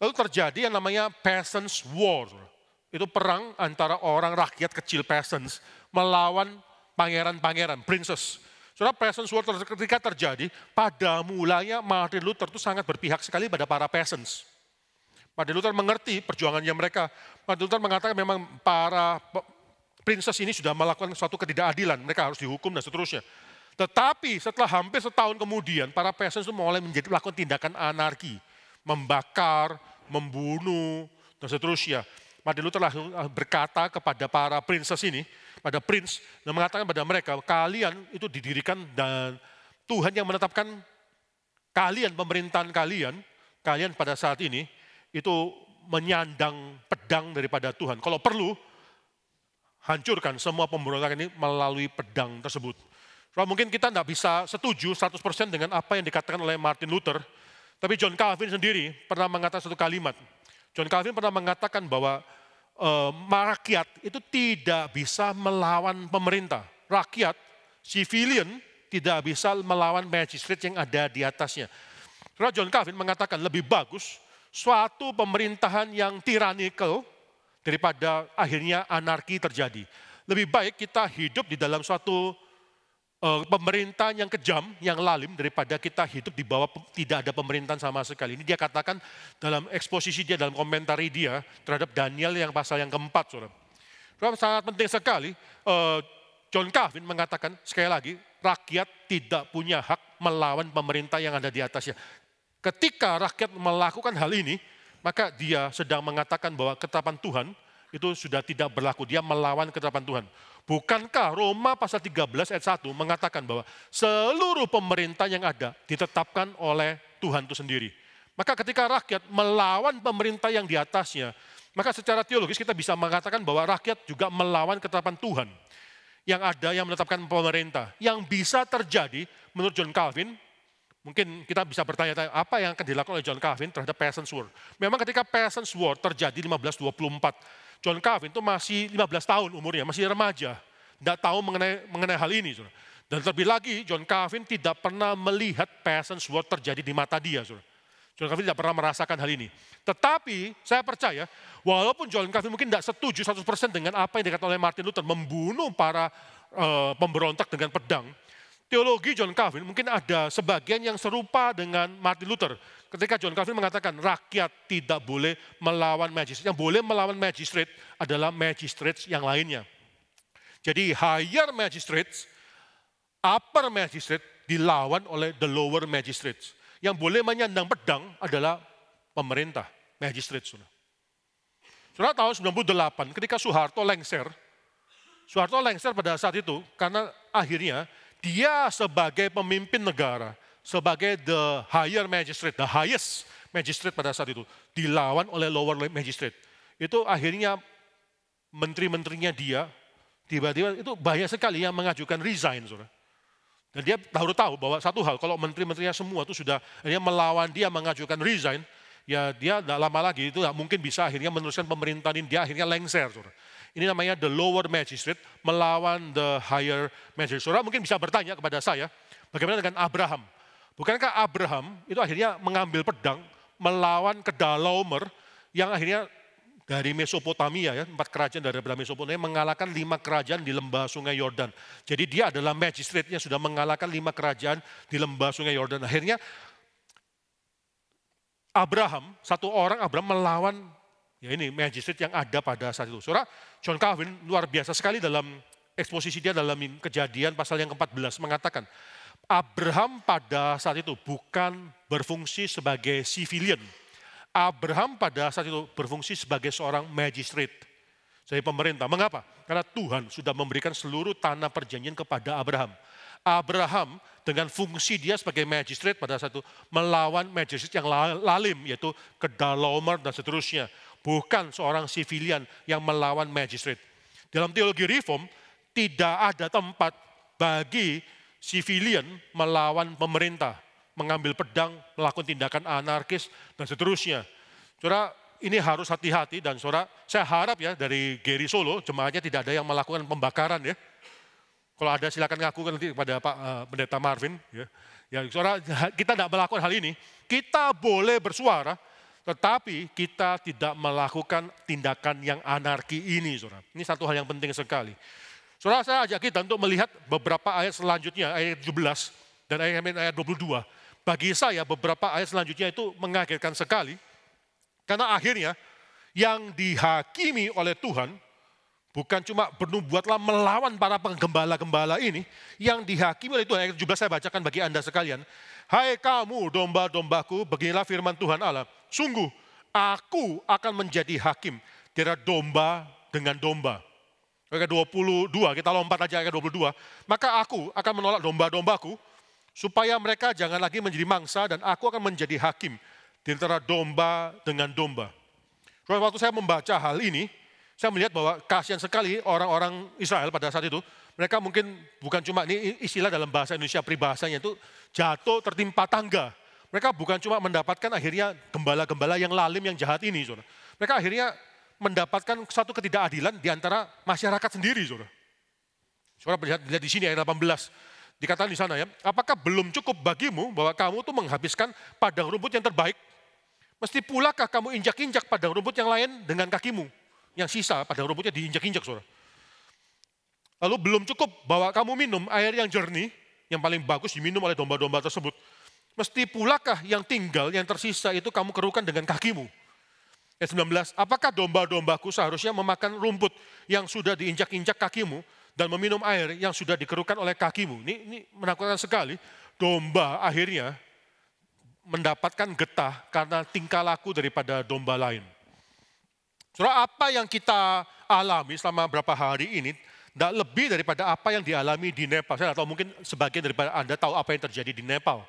Lalu terjadi yang namanya Peasants' War, saudara. Itu perang antara orang rakyat kecil peasants melawan pangeran-pangeran, princess. Saudara, Peasants' War ketika terjadi, pada mulanya Martin Luther itu sangat berpihak sekali pada para peasants. Martin Luther mengerti perjuangannya mereka. Martin Luther mengatakan memang para princess ini sudah melakukan suatu ketidakadilan, mereka harus dihukum dan seterusnya. Tetapi setelah hampir setahun kemudian, para peasants itu mulai melakukan tindakan anarki, membakar, membunuh, dan seterusnya. Martin Luther langsung berkata kepada para princess ini, pada prince, dan mengatakan pada mereka, kalian itu didirikan dan Tuhan yang menetapkan kalian, pemerintahan kalian pada saat ini, itu menyandang pedang daripada Tuhan. Kalau perlu, hancurkan semua pemberontakan ini melalui pedang tersebut. So, mungkin kita tidak bisa setuju 100% dengan apa yang dikatakan oleh Martin Luther, tapi John Calvin sendiri pernah mengatakan satu kalimat. John Calvin pernah mengatakan bahwa rakyat itu tidak bisa melawan pemerintah. Rakyat, civilian, tidak bisa melawan magistrate yang ada di atasnya. Karena John Calvin mengatakan lebih bagus suatu pemerintahan yang tyrannical daripada akhirnya anarki terjadi. Lebih baik kita hidup di dalam suatu pemerintahan yang kejam, yang lalim, daripada kita hidup di bawah tidak ada pemerintahan sama sekali. Ini dia katakan dalam eksposisi dia, dalam komentari dia terhadap Daniel yang pasal yang keempat. Saudara. Sangat penting sekali, John Calvin mengatakan, sekali lagi, rakyat tidak punya hak melawan pemerintah yang ada di atasnya. Ketika rakyat melakukan hal ini, maka dia sedang mengatakan bahwa ketetapan Tuhan itu sudah tidak berlaku, dia melawan ketetapan Tuhan. Bukankah Roma pasal 13 ayat 1 mengatakan bahwa seluruh pemerintah yang ada ditetapkan oleh Tuhan itu sendiri. Maka ketika rakyat melawan pemerintah yang di atasnya, maka secara teologis kita bisa mengatakan bahwa rakyat juga melawan ketetapan Tuhan. Yang ada yang menetapkan pemerintah. Yang bisa terjadi menurut John Calvin, mungkin kita bisa bertanya-tanya apa yang akan dilakukan oleh John Calvin terhadap Peasants' War. Memang ketika Peasants' War terjadi 1524, John Calvin itu masih 15 tahun umurnya, masih remaja. Tidak tahu mengenai hal ini. Saudara. Dan terlebih lagi, John Calvin tidak pernah melihat Peasants' War terjadi di mata dia. Saudara. John Calvin tidak pernah merasakan hal ini. Tetapi saya percaya, walaupun John Calvin mungkin tidak setuju 100% dengan apa yang dikatakan oleh Martin Luther, membunuh para pemberontak dengan pedang, teologi John Calvin mungkin ada sebagian yang serupa dengan Martin Luther. Ketika John Calvin mengatakan rakyat tidak boleh melawan magistrate. Yang boleh melawan magistrate adalah magistrates yang lainnya. Jadi higher magistrates, upper magistrate dilawan oleh the lower magistrates. Yang boleh menyandang pedang adalah pemerintah, magistrate. Saudara tahun 98 ketika Soeharto lengser pada saat itu karena akhirnya dia sebagai pemimpin negara, sebagai the highest magistrate pada saat itu, dilawan oleh lower magistrate. Itu akhirnya menteri-menterinya dia, tiba-tiba itu banyak sekali yang mengajukan resign. Saudara. Dan dia tahu bahwa satu hal, kalau menteri-menterinya semua itu sudah akhirnya melawan dia mengajukan resign, ya dia tidak lama lagi itu mungkin bisa akhirnya meneruskan pemerintahan ini, dia akhirnya lengser. Saudara. Ini namanya the lower magistrate melawan the higher magistrate. Saudara mungkin bisa bertanya kepada saya, bagaimana dengan Abraham? Bukankah Abraham itu akhirnya mengambil pedang melawan Kedalaomer yang akhirnya dari Mesopotamia, ya, 4 kerajaan dari Mesopotamia mengalahkan 5 kerajaan di lembah sungai Yordan. Jadi dia adalah magistrate yang sudah mengalahkan 5 kerajaan di lembah sungai Yordan. Akhirnya Abraham melawan ya ini magistrate yang ada pada saat itu. Saudara, John Calvin luar biasa sekali dalam eksposisi dia dalam Kejadian pasal yang ke-14 mengatakan, Abraham pada saat itu bukan berfungsi sebagai civilian. Abraham pada saat itu berfungsi sebagai seorang magistrate, sebagai pemerintah. Mengapa? Karena Tuhan sudah memberikan seluruh tanah perjanjian kepada Abraham. Abraham dengan fungsi dia sebagai magistrate pada saat itu melawan magistrate yang lalim, yaitu Kedalaomer dan seterusnya. Bukan seorang civilian yang melawan magistrate. Dalam teologi reform, tidak ada tempat bagi civilian melawan pemerintah, mengambil pedang, melakukan tindakan anarkis, dan seterusnya. Saudara, ini harus hati-hati dan saudara, saya harap ya dari Geri Solo, jemaatnya tidak ada yang melakukan pembakaran ya. Kalau ada silakan ngaku nanti kepada Pak Pendeta Marvin. Ya, saudara, kita tidak melakukan hal ini. Kita boleh bersuara, tetapi kita tidak melakukan tindakan yang anarki ini, saudara. Ini satu hal yang penting sekali. Saudara, saya ajak kita untuk melihat beberapa ayat selanjutnya, ayat 17 dan ayat 22. Bagi saya beberapa ayat selanjutnya itu mengagetkan sekali. Karena akhirnya yang dihakimi oleh Tuhan bukan cuma bernubuatlah melawan para penggembala-gembala ini. Yang dihakimi oleh Tuhan, ayat 17 saya bacakan bagi Anda sekalian. Hai kamu domba-dombaku, beginilah firman Tuhan Allah. Sungguh aku akan menjadi hakim terhadap domba dengan domba. Ayat 22, kita lompat aja ayat 22. Maka aku akan menolak domba-dombaku, supaya mereka jangan lagi menjadi mangsa dan aku akan menjadi hakim di antara domba dengan domba. Waktu saya membaca hal ini, saya melihat bahwa kasihan sekali orang-orang Israel pada saat itu. Mereka mungkin bukan cuma, ini istilah dalam bahasa Indonesia peribahasanya itu jatuh tertimpa tangga. Mereka bukan cuma mendapatkan akhirnya gembala-gembala yang lalim, yang jahat ini. Saudara. Mereka akhirnya mendapatkan satu ketidakadilan di antara masyarakat sendiri. Saudara lihat di sini ayat 18. Dikatakan di sana ya, apakah belum cukup bagimu bahwa kamu tuh menghabiskan padang rumput yang terbaik? Mesti pulakah kamu injak-injak padang rumput yang lain dengan kakimu? Yang sisa padang rumputnya diinjak-injak, saudara. Lalu belum cukup bahwa kamu minum air yang jernih, yang paling bagus diminum oleh domba-domba tersebut. Mesti pulakah yang tinggal, yang tersisa itu kamu kerukan dengan kakimu? Ayat 19, apakah domba-dombaku seharusnya memakan rumput yang sudah diinjak-injak kakimu, dan meminum air yang sudah dikerukan oleh kakimu. Ini menakutkan sekali. Domba akhirnya mendapatkan getah karena tingkah laku daripada domba lain. Saudara, apa yang kita alami selama beberapa hari ini, tidak lebih daripada apa yang dialami di Nepal. Saya tahu mungkin sebagian daripada Anda tahu apa yang terjadi di Nepal.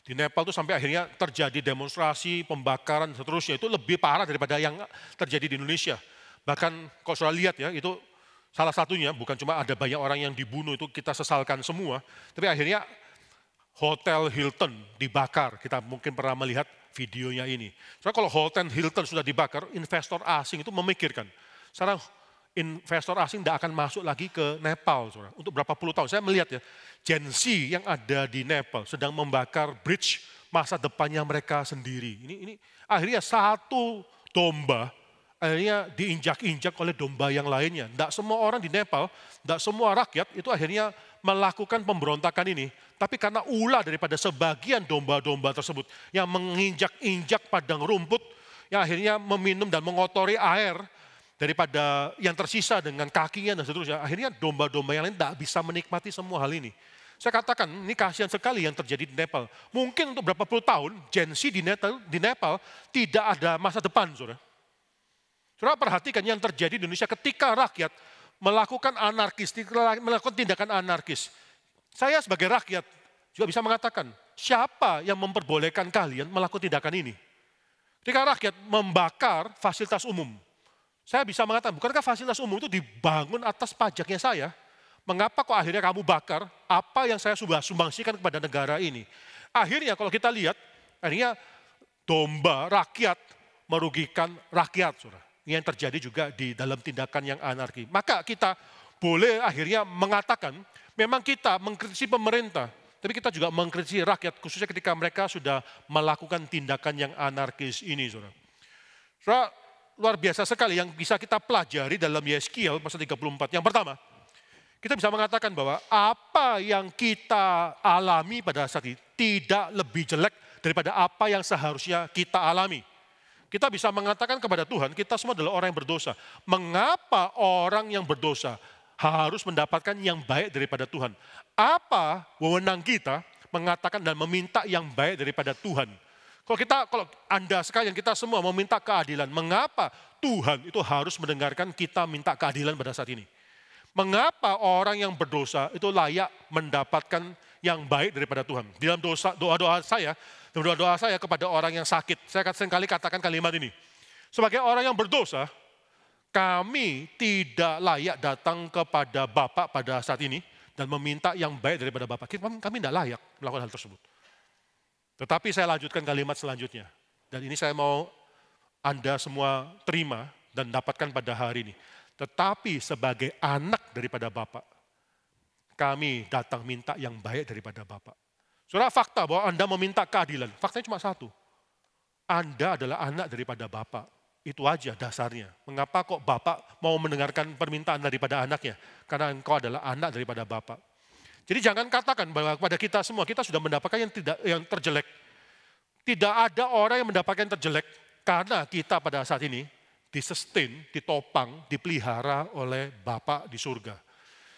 Di Nepal itu sampai akhirnya terjadi demonstrasi, pembakaran, seterusnya. Itu lebih parah daripada yang terjadi di Indonesia. Bahkan kalau saudara lihat ya, itu salah satunya bukan cuma ada banyak orang yang dibunuh, itu kita sesalkan semua. Tapi akhirnya Hotel Hilton dibakar. Kita mungkin pernah melihat videonya ini. Soalnya kalau Hotel Hilton sudah dibakar, investor asing itu memikirkan. Sekarang investor asing tidak akan masuk lagi ke Nepal. Saudara. Untuk berapa puluh tahun. Saya melihat ya, Gen Z yang ada di Nepal sedang membakar bridge masa depannya mereka sendiri. Ini akhirnya satu domba akhirnya diinjak-injak oleh domba yang lainnya. Tidak semua orang di Nepal, tidak semua rakyat itu akhirnya melakukan pemberontakan ini. Tapi karena ulah daripada sebagian domba-domba tersebut yang menginjak-injak padang rumput, yang akhirnya meminum dan mengotori air daripada yang tersisa dengan kakinya dan seterusnya. Akhirnya domba-domba yang lain tidak bisa menikmati semua hal ini. Saya katakan, ini kasihan sekali yang terjadi di Nepal. Mungkin untuk berapa puluh tahun, Gen Z di Nepal tidak ada masa depan, saudara. Saudara perhatikan yang terjadi di Indonesia ketika rakyat melakukan melakukan tindakan anarkis. Saya sebagai rakyat juga bisa mengatakan, siapa yang memperbolehkan kalian melakukan tindakan ini? Ketika rakyat membakar fasilitas umum, saya bisa mengatakan, bukankah fasilitas umum itu dibangun atas pajaknya saya? Mengapa kok akhirnya kamu bakar apa yang saya sudah sumbangsikan kepada negara ini? Akhirnya kalau kita lihat, akhirnya domba rakyat merugikan rakyat, saudara. Ini yang terjadi juga di dalam tindakan yang anarki. Maka kita boleh akhirnya mengatakan, memang kita mengkritisi pemerintah, tapi kita juga mengkritisi rakyat, khususnya ketika mereka sudah melakukan tindakan yang anarkis ini, saudara. Saudara, luar biasa sekali yang bisa kita pelajari dalam Yeskiel pasal 34. Yang pertama, kita bisa mengatakan bahwa apa yang kita alami pada saat ini tidak lebih jelek daripada apa yang seharusnya kita alami. Kita bisa mengatakan kepada Tuhan, kita semua adalah orang yang berdosa. Mengapa orang yang berdosa harus mendapatkan yang baik daripada Tuhan? Apa wewenang kita mengatakan dan meminta yang baik daripada Tuhan? Kalau Anda sekalian, kita semua meminta keadilan, mengapa Tuhan itu harus mendengarkan kita minta keadilan pada saat ini? Mengapa orang yang berdosa itu layak mendapatkan yang baik daripada Tuhan? Di dalam doa-doa saya kepada orang yang sakit, saya seringkali katakan kalimat ini. Sebagai orang yang berdosa, kami tidak layak datang kepada Bapa pada saat ini dan meminta yang baik daripada Bapa. Kami tidak layak melakukan hal tersebut. Tetapi saya lanjutkan kalimat selanjutnya. Dan ini saya mau Anda semua terima dan dapatkan pada hari ini. Tetapi sebagai anak daripada Bapa, kami datang minta yang baik daripada Bapa. Saudara, fakta bahwa Anda meminta keadilan, faktanya cuma satu. Anda adalah anak daripada Bapa. Itu aja dasarnya. Mengapa kok Bapak mau mendengarkan permintaan daripada anaknya? Karena engkau adalah anak daripada Bapa. Jadi jangan katakan bahwa kepada kita semua, kita sudah mendapatkan yang terjelek. Tidak ada orang yang mendapatkan yang terjelek karena kita pada saat ini disustain, ditopang, dipelihara oleh Bapa di surga.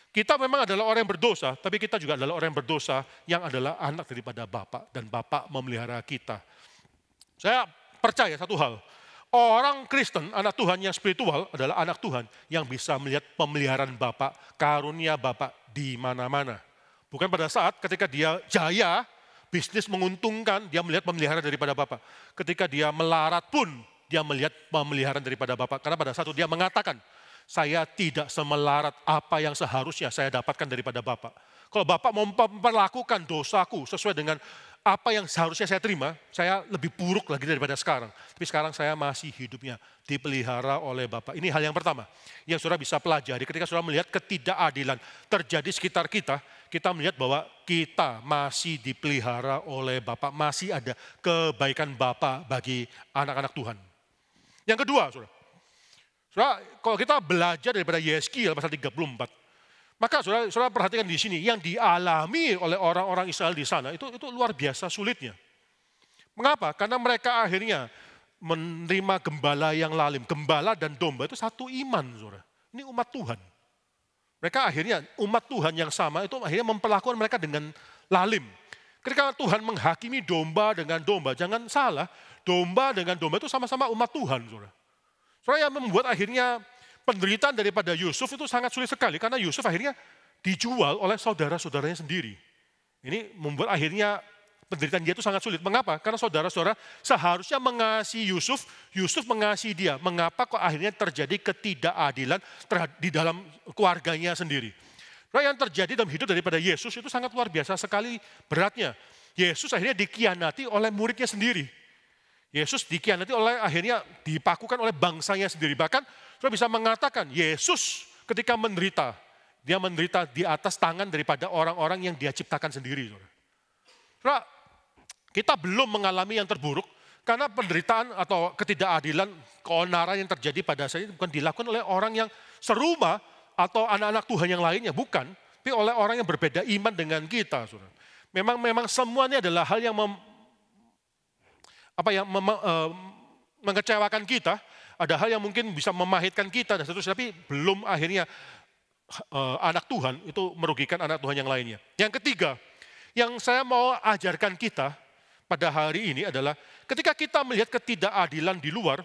Kita memang adalah orang yang berdosa, tapi kita juga adalah orang yang berdosa yang adalah anak daripada Bapa, dan Bapa memelihara kita. Saya percaya satu hal, orang Kristen, anak Tuhan yang spiritual adalah anak Tuhan yang bisa melihat pemeliharaan Bapa, karunia Bapa di mana-mana. Bukan pada saat ketika dia jaya, bisnis menguntungkan, dia melihat pemeliharaan daripada Bapa. Ketika dia melarat pun, dia melihat pemeliharaan daripada Bapa. Karena pada saat itu dia mengatakan, saya tidak semelarat apa yang seharusnya saya dapatkan daripada Bapa. Kalau Bapa mau memperlakukan dosaku sesuai dengan apa yang seharusnya saya terima, saya lebih buruk lagi daripada sekarang. Tapi sekarang saya masih hidupnya dipelihara oleh Bapa. Ini hal yang pertama yang saudara bisa pelajari ketika saudara melihat ketidakadilan terjadi sekitar kita. Kita melihat bahwa kita masih dipelihara oleh Bapa, masih ada kebaikan Bapa bagi anak-anak Tuhan. Yang kedua, saudara, kalau kita belajar daripada Yeskiel pasal 34, maka saudara perhatikan di sini, yang dialami oleh orang-orang Israel di sana, itu luar biasa sulitnya. Mengapa? Karena mereka akhirnya menerima gembala yang lalim. Gembala dan domba itu satu iman, saudara. Ini umat Tuhan. Mereka akhirnya, umat Tuhan yang sama itu akhirnya memperlakukan mereka dengan lalim. Ketika Tuhan menghakimi domba dengan domba, jangan salah, domba dengan domba itu sama-sama umat Tuhan, saudara. Saudara, yang membuat akhirnya penderitaan daripada Yusuf itu sangat sulit sekali, karena Yusuf akhirnya dijual oleh saudara-saudaranya sendiri. Ini membuat akhirnya penderitaan dia itu sangat sulit. Mengapa? Karena saudara-saudara seharusnya mengasihi Yusuf, Yusuf mengasihi dia. Mengapa kok akhirnya terjadi ketidakadilan di dalam keluarganya sendiri? Yang terjadi dalam hidup daripada Yesus itu sangat luar biasa sekali beratnya. Yesus akhirnya dikhianati oleh muridnya sendiri. Yesus dikhianati akhirnya dipakukan oleh bangsanya sendiri. Bahkan saudara bisa mengatakan Yesus ketika menderita, dia menderita di atas tangan daripada orang-orang yang dia ciptakan sendiri. Saudara, kita belum mengalami yang terburuk karena penderitaan atau ketidakadilan, keonaran yang terjadi pada saat ini bukan dilakukan oleh orang yang serumah atau anak-anak Tuhan yang lainnya, bukan. Tapi oleh orang yang berbeda iman dengan kita. Saudara. Memang semuanya adalah hal yang mengecewakan kita, ada hal yang mungkin bisa memahitkan kita dan seterusnya, tapi belum akhirnya anak Tuhan itu merugikan anak Tuhan yang lainnya. Yang ketiga, yang saya mau ajarkan kita pada hari ini adalah ketika kita melihat ketidakadilan di luar,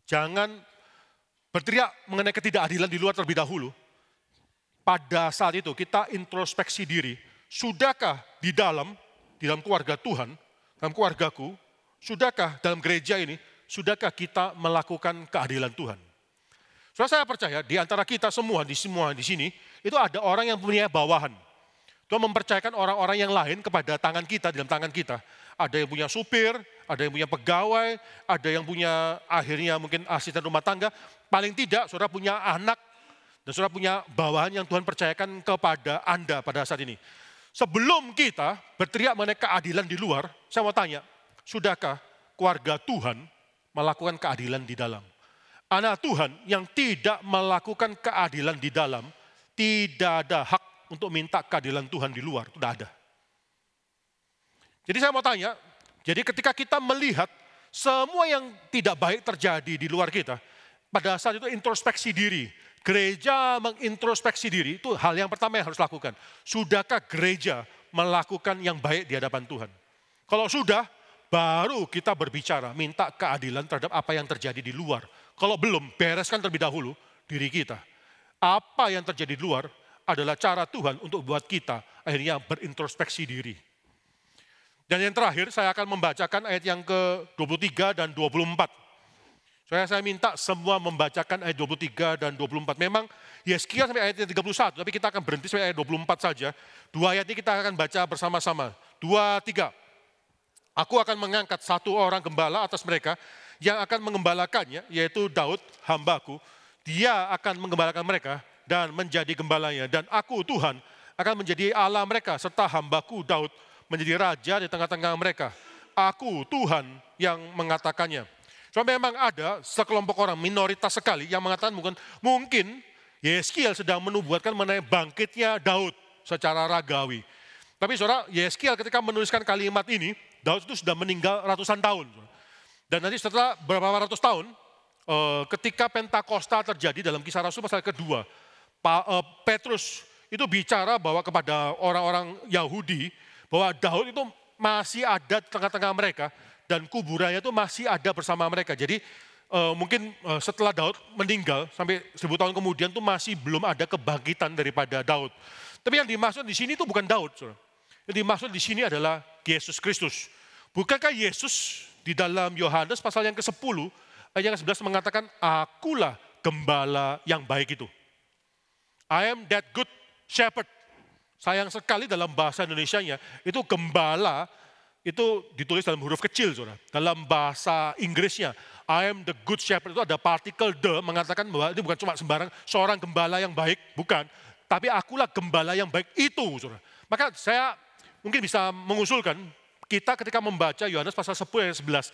jangan berteriak mengenai ketidakadilan di luar terlebih dahulu. Pada saat itu kita introspeksi diri, sudahkah di dalam keluarga Tuhan, dalam keluargaku, sudahkah dalam gereja ini, sudahkah kita melakukan keadilan Tuhan? Soalnya saya percaya di antara kita semua di sini, itu ada orang yang punya bawahan. Tuhan mempercayakan orang-orang yang lain kepada tangan kita, dalam tangan kita. Ada yang punya supir, ada yang punya pegawai, ada yang punya akhirnya mungkin asisten rumah tangga. Paling tidak saudara punya anak dan saudara punya bawahan yang Tuhan percayakan kepada Anda pada saat ini. Sebelum kita berteriak mengenai keadilan di luar, saya mau tanya, sudahkah keluarga Tuhan melakukan keadilan di dalam? Anak Tuhan yang tidak melakukan keadilan di dalam, tidak ada hak untuk minta keadilan Tuhan di luar, itu tidak ada. Jadi saya mau tanya, jadi ketika kita melihat semua yang tidak baik terjadi di luar kita, pada saat itu introspeksi diri, gereja mengintrospeksi diri, itu hal yang pertama yang harus lakukan. Sudahkah gereja melakukan yang baik di hadapan Tuhan? Kalau sudah, baru kita berbicara, minta keadilan terhadap apa yang terjadi di luar. Kalau belum, bereskan terlebih dahulu diri kita. Apa yang terjadi di luar adalah cara Tuhan untuk buat kita akhirnya berintrospeksi diri. Dan yang terakhir, saya akan membacakan ayat yang ke-23 dan 24. Saya minta semua membacakan ayat 23 dan 24. Memang Yeskiel sampai ayat 31, tapi kita akan berhenti sampai ayat 24 saja. Dua ayat ini kita akan baca bersama-sama. 2, 3. Aku akan mengangkat satu orang gembala atas mereka yang akan mengembalakannya, yaitu Daud, hambaku. Dia akan menggembalakan mereka dan menjadi gembalanya. Dan aku, Tuhan, akan menjadi Allah mereka, serta hambaku Daud menjadi raja di tengah-tengah mereka. Aku, Tuhan, yang mengatakannya. So, memang ada sekelompok orang, minoritas sekali, yang mengatakan mungkin Yeskiel sedang menubuatkan mengenai bangkitnya Daud secara ragawi. Tapi saudara, Yeskiel ketika menuliskan kalimat ini, Daud itu sudah meninggal ratusan tahun. Dan nanti setelah beberapa ratus tahun, ketika Pentakosta terjadi dalam Kisah Rasul pasal kedua, Petrus itu bicara bahwa kepada orang-orang Yahudi, bahwa Daud itu masih ada di tengah-tengah mereka, dan kuburannya itu masih ada bersama mereka. Jadi mungkin setelah Daud meninggal, sampai 1000 tahun kemudian itu masih belum ada kebangkitan daripada Daud. Tapi yang dimaksud di sini itu bukan Daud, saudara. Yang dimaksud di sini adalah Yesus Kristus. Bukankah Yesus di dalam Yohanes pasal yang ke-10, ayat yang ke-11 mengatakan, akulah gembala yang baik itu. I am that good shepherd. Sayang sekali dalam bahasa Indonesianya, itu gembala, itu ditulis dalam huruf kecil, saudara. Dalam bahasa Inggrisnya, I am the good shepherd, itu ada partikel the, mengatakan bahwa ini bukan cuma sembarang seorang gembala yang baik, bukan. Tapi akulah gembala yang baik itu, saudara. Maka saya mungkin bisa mengusulkan, kita ketika membaca Yohanes pasal 10 ayat 11,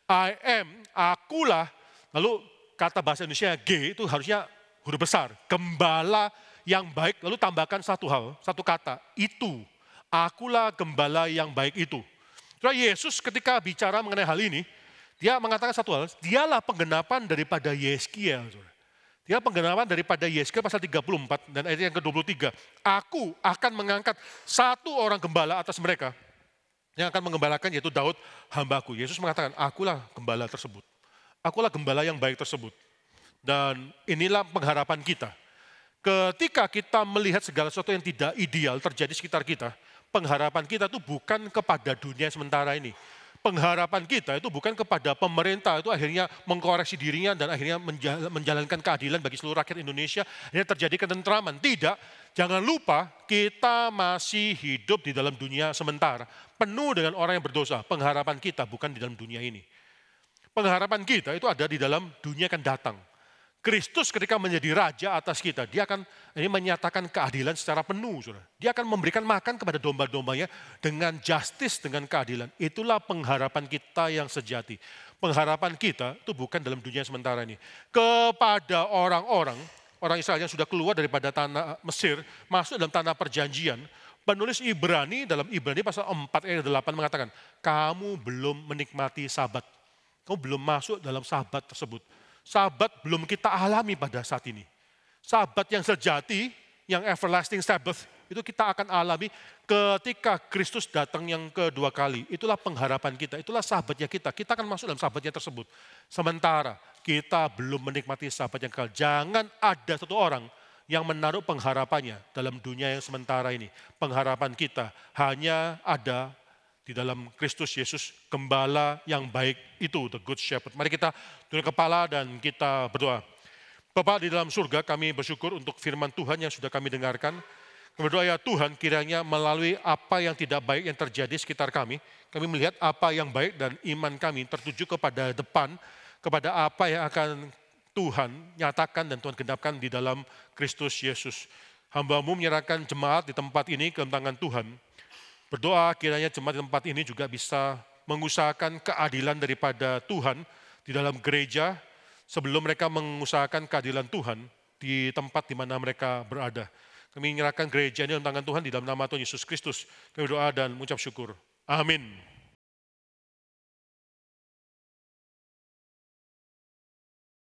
I am, akulah, lalu kata bahasa Indonesia G itu harusnya huruf besar, gembala yang baik, lalu tambahkan satu hal, satu kata, itu, akulah gembala yang baik itu. Soalnya Yesus ketika bicara mengenai hal ini, dia mengatakan satu hal, dialah penggenapan daripada Yeskiel. Dia penggenapan daripada Yeskiel pasal 34 dan ayat yang ke-23. Aku akan mengangkat satu orang gembala atas mereka, yang akan mengembalakan yaitu Daud hambaku. Yesus mengatakan, akulah gembala tersebut. Akulah gembala yang baik tersebut. Dan inilah pengharapan kita. Ketika kita melihat segala sesuatu yang tidak ideal terjadi di sekitar kita, pengharapan kita itu bukan kepada dunia sementara ini. Pengharapan kita itu bukan kepada pemerintah itu akhirnya mengkoreksi dirinya dan akhirnya menjalankan keadilan bagi seluruh rakyat Indonesia. Akhirnya terjadi ketentraman. Tidak, jangan lupa kita masih hidup di dalam dunia sementara. Penuh dengan orang yang berdosa. Pengharapan kita bukan di dalam dunia ini. Pengharapan kita itu ada di dalam dunia yang akan datang. Kristus ketika menjadi raja atas kita, dia akan ini menyatakan keadilan secara penuh. Saudara. Dia akan memberikan makan kepada domba-dombanya dengan justice, dengan keadilan. Itulah pengharapan kita yang sejati. Pengharapan kita itu bukan dalam dunia sementara ini. Kepada orang Israel yang sudah keluar daripada tanah Mesir, masuk dalam tanah perjanjian, penulis Ibrani dalam Ibrani pasal 4 ayat 8 mengatakan, kamu belum menikmati sabat. Kamu belum masuk dalam sabat tersebut. Sabat belum kita alami pada saat ini. Sabat yang sejati, yang everlasting Sabbath, itu kita akan alami ketika Kristus datang yang kedua kali. Itulah pengharapan kita, itulah sahabatnya kita. Kita akan masuk dalam sahabatnya tersebut. Sementara kita belum menikmati sahabat yang kekal. Jangan ada satu orang yang menaruh pengharapannya dalam dunia yang sementara ini. Pengharapan kita hanya ada di dalam Kristus Yesus, gembala yang baik itu, the good shepherd. Mari kita tunduk kepala dan kita berdoa. Bapa di dalam surga, kami bersyukur untuk firman Tuhan yang sudah kami dengarkan. Kami berdoa ya Tuhan, kiranya melalui apa yang tidak baik yang terjadi sekitar kami melihat apa yang baik dan iman kami tertuju kepada depan, kepada apa yang akan Tuhan nyatakan dan Tuhan genapkan di dalam Kristus Yesus. Hamba-Mu menyerahkan jemaat di tempat ini ke tangan Tuhan. Berdoa kiranya jemaat di tempat ini juga bisa mengusahakan keadilan daripada Tuhan di dalam gereja, sebelum mereka mengusahakan keadilan Tuhan di tempat di mana mereka berada. Kami menyerahkan gereja ini dalam tangan Tuhan di dalam nama Tuhan Yesus Kristus. Kami berdoa dan mengucap syukur. Amin.